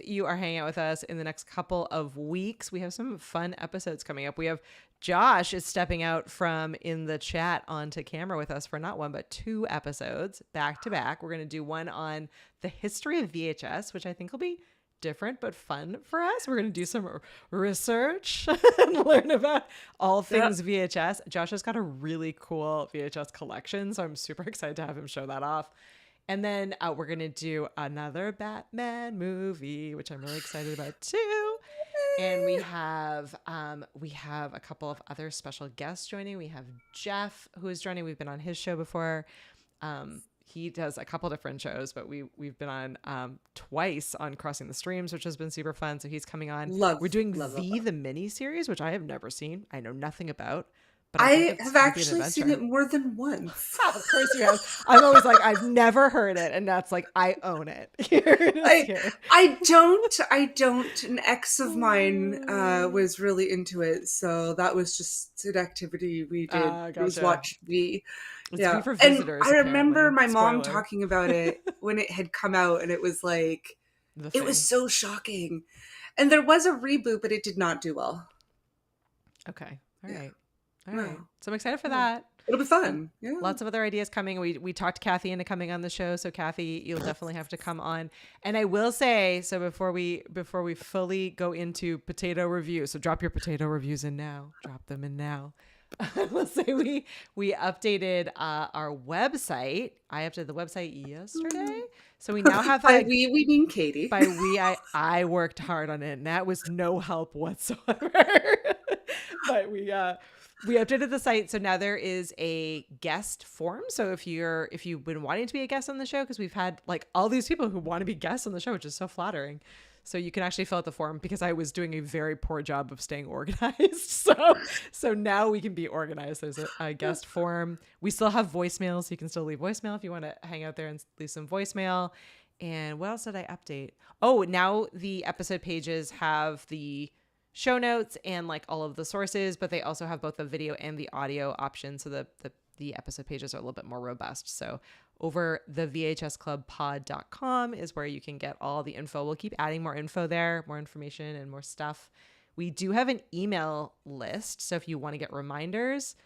you are hanging out with us in the next couple of weeks, we have some fun episodes coming up. We have Josh is stepping out from in the chat onto camera with us for not one, but 2 episodes back to back. We're going to do one on the history of VHS, which I think will be different but fun for us. We're going to do some research and learn about all things VHS. Josh has got a really cool VHS collection, so I'm super excited to have him show that off. And then we're going to do another Batman movie, which I'm really excited about too. And we have a couple of other special guests joining. We have Jeff, who is joining. We've been on his show before. He does a couple different shows, but we've been on twice on Crossing the Streams, which has been super fun. So he's coming on. We're doing the mini series, which I have never seen. I know nothing about. But I have actually seen it more than once. Of course you have. I'm always like, I've never heard it, and that's like, I own it. Here it is here. I don't. An ex of mine was really into it, so that was just an activity we did. Gotcha. Was watch V. It's for visitors, and I remember apparently. my mom Spoiler. talking about it when it had come out, and it was like the It was thing. so shocking. And there was a reboot, but it did not do well. Okay. All Yeah. right. All No. right. So I'm excited for No. that. It'll be fun. Yeah. Lots of other ideas coming. We talked Kathy into coming on the show, so Kathy, you'll definitely have to come on. And I will say, so before we fully go into potato review, so drop your potato reviews in now. Drop them in now. I will say we updated our website. I updated the website yesterday, so we now have By like we mean Katie. by we I worked hard on it, and that was no help whatsoever. But we updated the site, so now there is a guest form. So if you've been wanting to be a guest on the show, because we've had like all these people who want to be guests on the show, which is so flattering. So you can actually fill out the form, because I was doing a very poor job of staying organized. So now we can be organized. There's a guest form. We still have voicemail, so you can still leave voicemail if you want to hang out there and leave some voicemail. And what else did I update? Oh, now the episode pages have the show notes and like all of the sources, but they also have both the video and the audio option. So the episode pages are a little bit more robust. So over the VHSclubpod.com is where you can get all the info. We'll keep adding more info there, more information and more stuff. We do have an email list. So if you want to get reminders,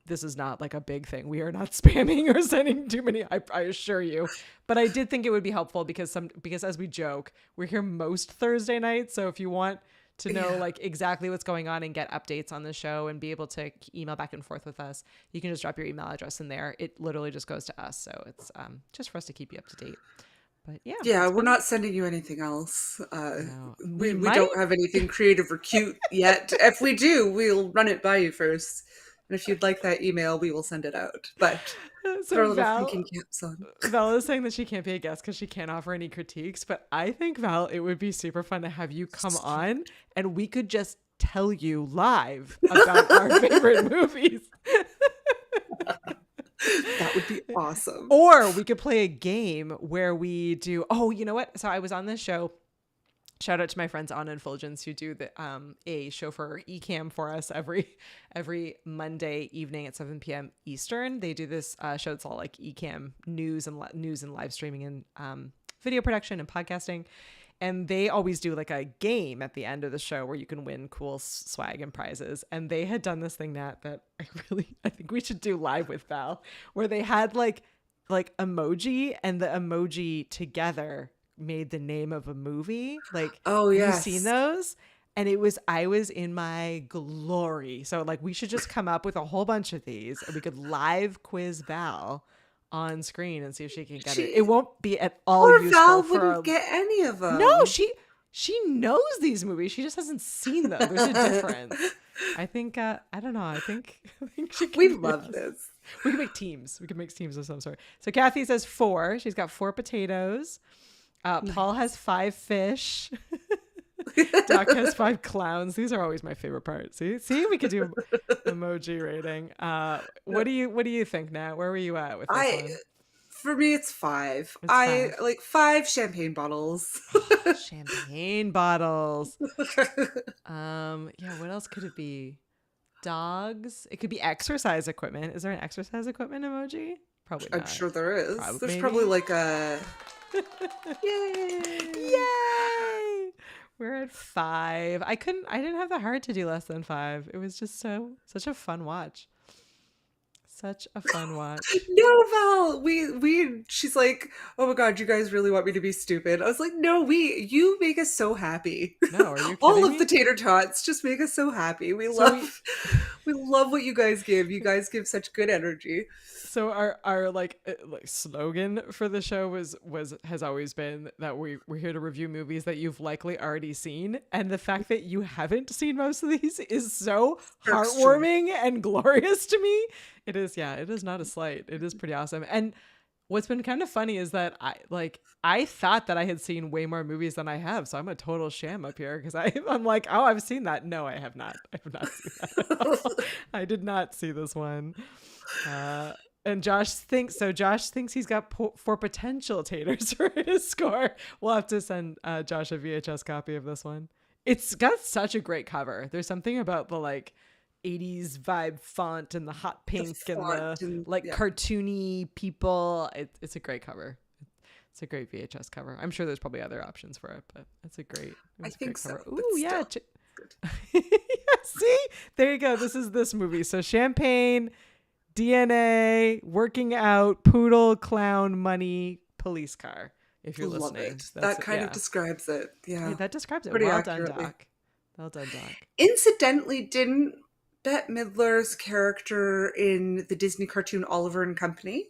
this is not like a big thing. We are not spamming or sending too many, I assure you. But I did think it would be helpful because as we joke, we're here most Thursday nights. So if you want to know like exactly what's going on and get updates on the show and be able to email back and forth with us, you can just drop your email address in there. It literally just goes to us. So it's just for us to keep you up to date. But Yeah, we're not sending you anything else. No. We might- don't have anything creative or cute yet. If we do, we'll run it by you first. And if you'd like that email, we will send it out. But throw So a little Val, thinking caps on. Val is saying that she can't be a guest because she can't offer any critiques. But I think, Val, it would be super fun to have you come on and we could just tell you live about our favorite movies. That would be awesome. Or we could play a game where we do, oh, you know what? So I was on this show. Shout out to my friends Anna and Fulgence who do a show for Ecamm for us every Monday evening at 7 p.m. Eastern. They do this show that's all like Ecamm news and live streaming and video production and podcasting. And they always do like a game at the end of the show where you can win cool swag and prizes. And they had done this thing that I think we should do live with Val, where they had like emoji, and the emoji together made the name of a movie. Like, Oh, yes. you've seen those? And I was in my glory. So like we should just come up with a whole bunch of these and we could live quiz Val on screen and see if she can get it. It won't be at all Poor useful Val for wouldn't get any of them. No, she knows these movies. She just hasn't seen them. There's a difference. I think I don't know. I think she can We do love us. this. We can make teams. We can make teams of some sort. So Kathy says 4. She's got 4 potatoes. Paul has 5 fish. Doc has 5 clowns. These are always my favorite part. See, we could do emoji rating. What do you think, Nat? Where were you at with this one? For me, it's 5. It's I 5. like 5 champagne bottles. Champagne bottles. Yeah, what else could it be? Dogs. It could be exercise equipment. Is there an exercise equipment emoji? Probably not. I'm sure there is. There's Maybe. probably like a yay. Yay! We're at 5. I didn't have the heart to do less than 5. It was just such a fun watch. Such a fun watch. No, Val. She's like, oh my god, you guys really want me to be stupid? I was like, no, you make us so happy. No, are you kidding All of me? the tater tots just make us so happy. We love what you guys give. You guys give such good energy. So our like slogan for the show has always been that we're here to review movies that you've likely already seen, and the fact that you haven't seen most of these is so That's heartwarming and glorious to me. It is not a slight. It is pretty awesome. And what's been kind of funny is that I thought that I had seen way more movies than I have, so I'm a total sham up here because I'm like, oh, I've seen that. No, I have not. I have not seen that at all. I did not see this one. And Josh thinks he's got 4 potential taters for his score. We'll have to send Josh a VHS copy of this one. It's got such a great cover. There's something about the like 80s vibe font and the hot pink and the like cartoony people. It's a great cover. It's a great VHS cover. I'm sure there's probably other options for it, but it's a great. I think so. Ooh, but yeah. still, good. Yeah, see, there you go. This is this movie. So champagne, DNA, working out, poodle, clown, money, police car. If you're Love listening, it. That kind of describes it. Yeah. Hey, that describes it. Pretty Well accurately. done, Doc. Well done, Doc. Incidentally, didn't Bette Midler's character in the Disney cartoon Oliver and Company,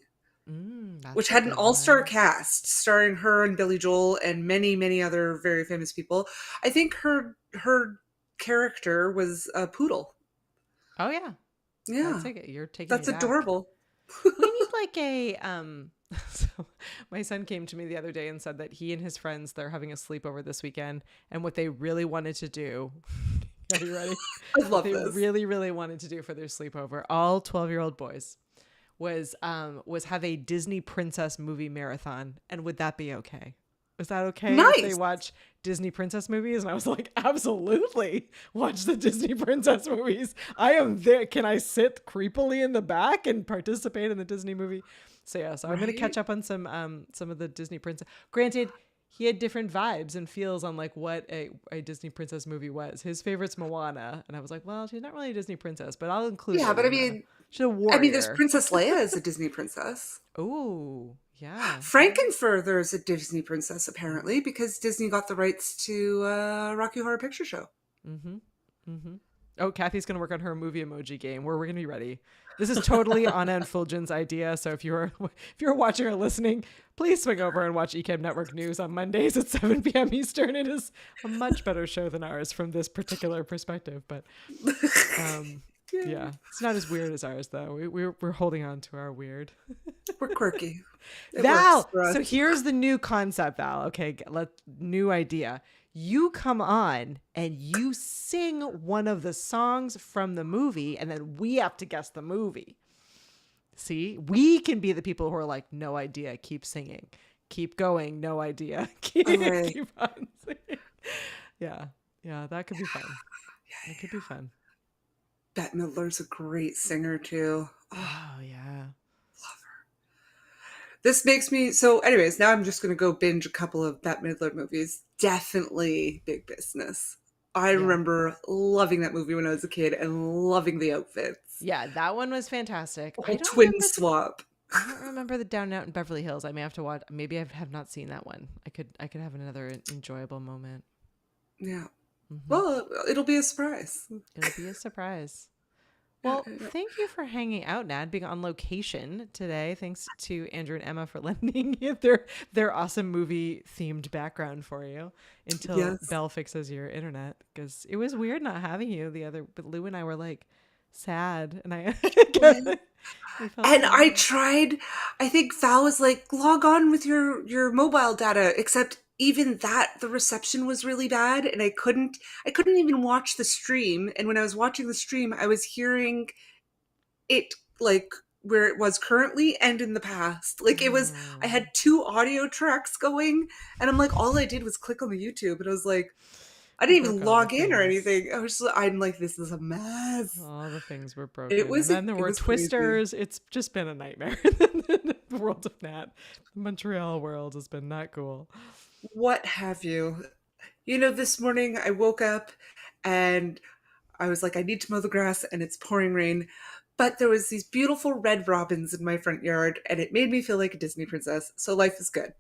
That's which a had an good all-star one. cast starring her and Billy Joel and many, many other very famous people. I think her character was a poodle. Oh yeah, Yeah, you're taking that's me back. adorable. We need like a so my son came to me the other day and said that he and his friends, they're having a sleepover this weekend, and what they really wanted to do, are you ready? I love What they this. really wanted to do for their sleepover, all 12-year-old boys, was have a Disney princess movie marathon. And would that be okay? Is that okay if they Nice. watch Disney princess movies? And I was like, absolutely, watch the Disney princess movies. I am there. Can I sit creepily in the back and participate in the Disney movie? So yeah, so I'm gonna catch up on some of the Disney princess. Granted, he had different vibes and feels on like what a Disney princess movie was. His favorite's Moana, and I was like, well, she's not really a Disney princess, but I'll include Yeah, her, but I you know. mean, She's a there's warrior. Princess Leia as a Disney princess. Oh, yeah. Frankenfurter is a Disney princess, apparently, because Disney got the rights to Rocky Horror Picture Show. Oh, Kathy's going to work on her movie emoji game where we're going to be ready. This is totally Anna and Fulgen's idea. So if you're watching or listening, please swing over and watch ECAM Network News on Mondays at 7 p.m. Eastern. It is a much better show than ours from this particular perspective. But yeah, it's not as weird as ours, though. We're holding on to our weird. We're quirky. It Val, works for us. so here's the new concept, Val. Okay, new idea. You come on and you sing one of the songs from the movie, and then we have to guess the movie. See, we can be the people who are like, no idea, keep singing, keep going, no idea, keep on singing. Yeah, that could be fun. It could be fun. Bette Midler's a great singer too. Oh yeah. This makes me so. Anyways, now I'm just going to go binge a couple of Bette Midler movies. Definitely Big Business. I remember loving that movie when I was a kid and loving the outfits. Yeah, that one was fantastic. The whole twin swap. I don't remember the Down and Out in Beverly Hills. I may have to watch. Maybe I have not seen that one. I could have another enjoyable moment. Yeah. Well, it'll be a surprise. It'll be a surprise. Well, thank you for hanging out, Nad, being on location today. Thanks to Andrew and Emma for lending their awesome movie themed background for you until Belle fixes your internet, because it was weird not having you. But Lou and I were like sad, and I tried. I think Val was like, log on with your mobile data, except even that the reception was really bad, and I couldn't even watch the stream. And when I was watching the stream, I was hearing it like where it was currently and in the past. Like it was, I had two audio tracks going, and I'm like, all I did was click on the YouTube, and I was like, I didn't even log in or anything. I'm like, this is a mess. All the things were broken. It was, and then there were twisters. Crazy. It's just been a nightmare. The world of Nat, the Montreal world has been not cool. What have you? You know, this morning I woke up and I was like, I need to mow the grass, and it's pouring rain. But there was these beautiful red robins in my front yard, and it made me feel like a Disney princess. So life is good.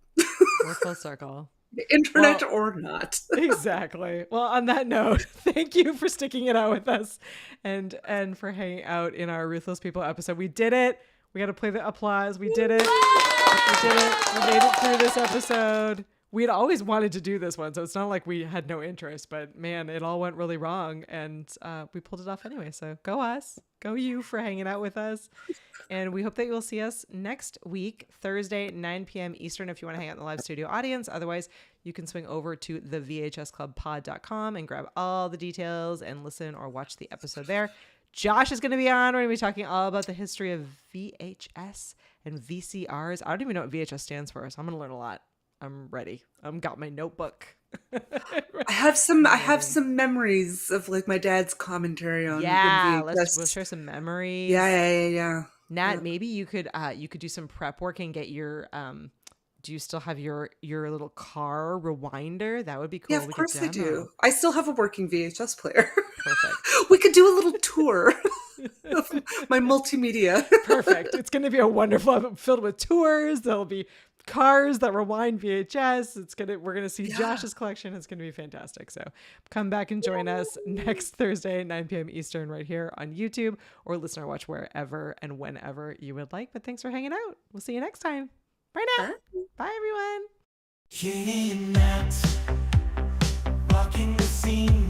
We're full circle. Internet or not. Exactly. Well, on that note, thank you for sticking it out with us and for hanging out in our Ruthless People episode. We did it. We got to play the applause. We did it. We did it. We made it through this episode. We had always wanted to do this one, so it's not like we had no interest, but man, it all went really wrong, and we pulled it off anyway. So go us. Go you for hanging out with us. And we hope that you'll see us next week, Thursday, 9 p.m. Eastern, if you want to hang out in the live studio audience. Otherwise, you can swing over to the VHSclubpod.com and grab all the details and listen or watch the episode there. Josh is going to be on. We're going to be talking all about the history of VHS and VCRs. I don't even know what VHS stands for, so I'm going to learn a lot. I'm ready. I've got my notebook. I have some memories of like my dad's commentary on. Yeah, we'll share some memories. Yeah. Nat, maybe you could do some prep work and get your do you still have your little car rewinder? That would be cool. Yeah, of We could course I demo. do. I still have a working VHS player. Perfect. We could do a little tour of my multimedia. Perfect. It's going to be a wonderful, filled with tours. There'll be cars that rewind VHS. We're going to see Josh's collection. It's going to be fantastic. So come back and join us next Thursday at 9 p.m. Eastern right here on YouTube, or listen or watch wherever and whenever you would like. But thanks for hanging out. We'll see you next time. Bye now. Bye everyone. Kidnapped, walking the scene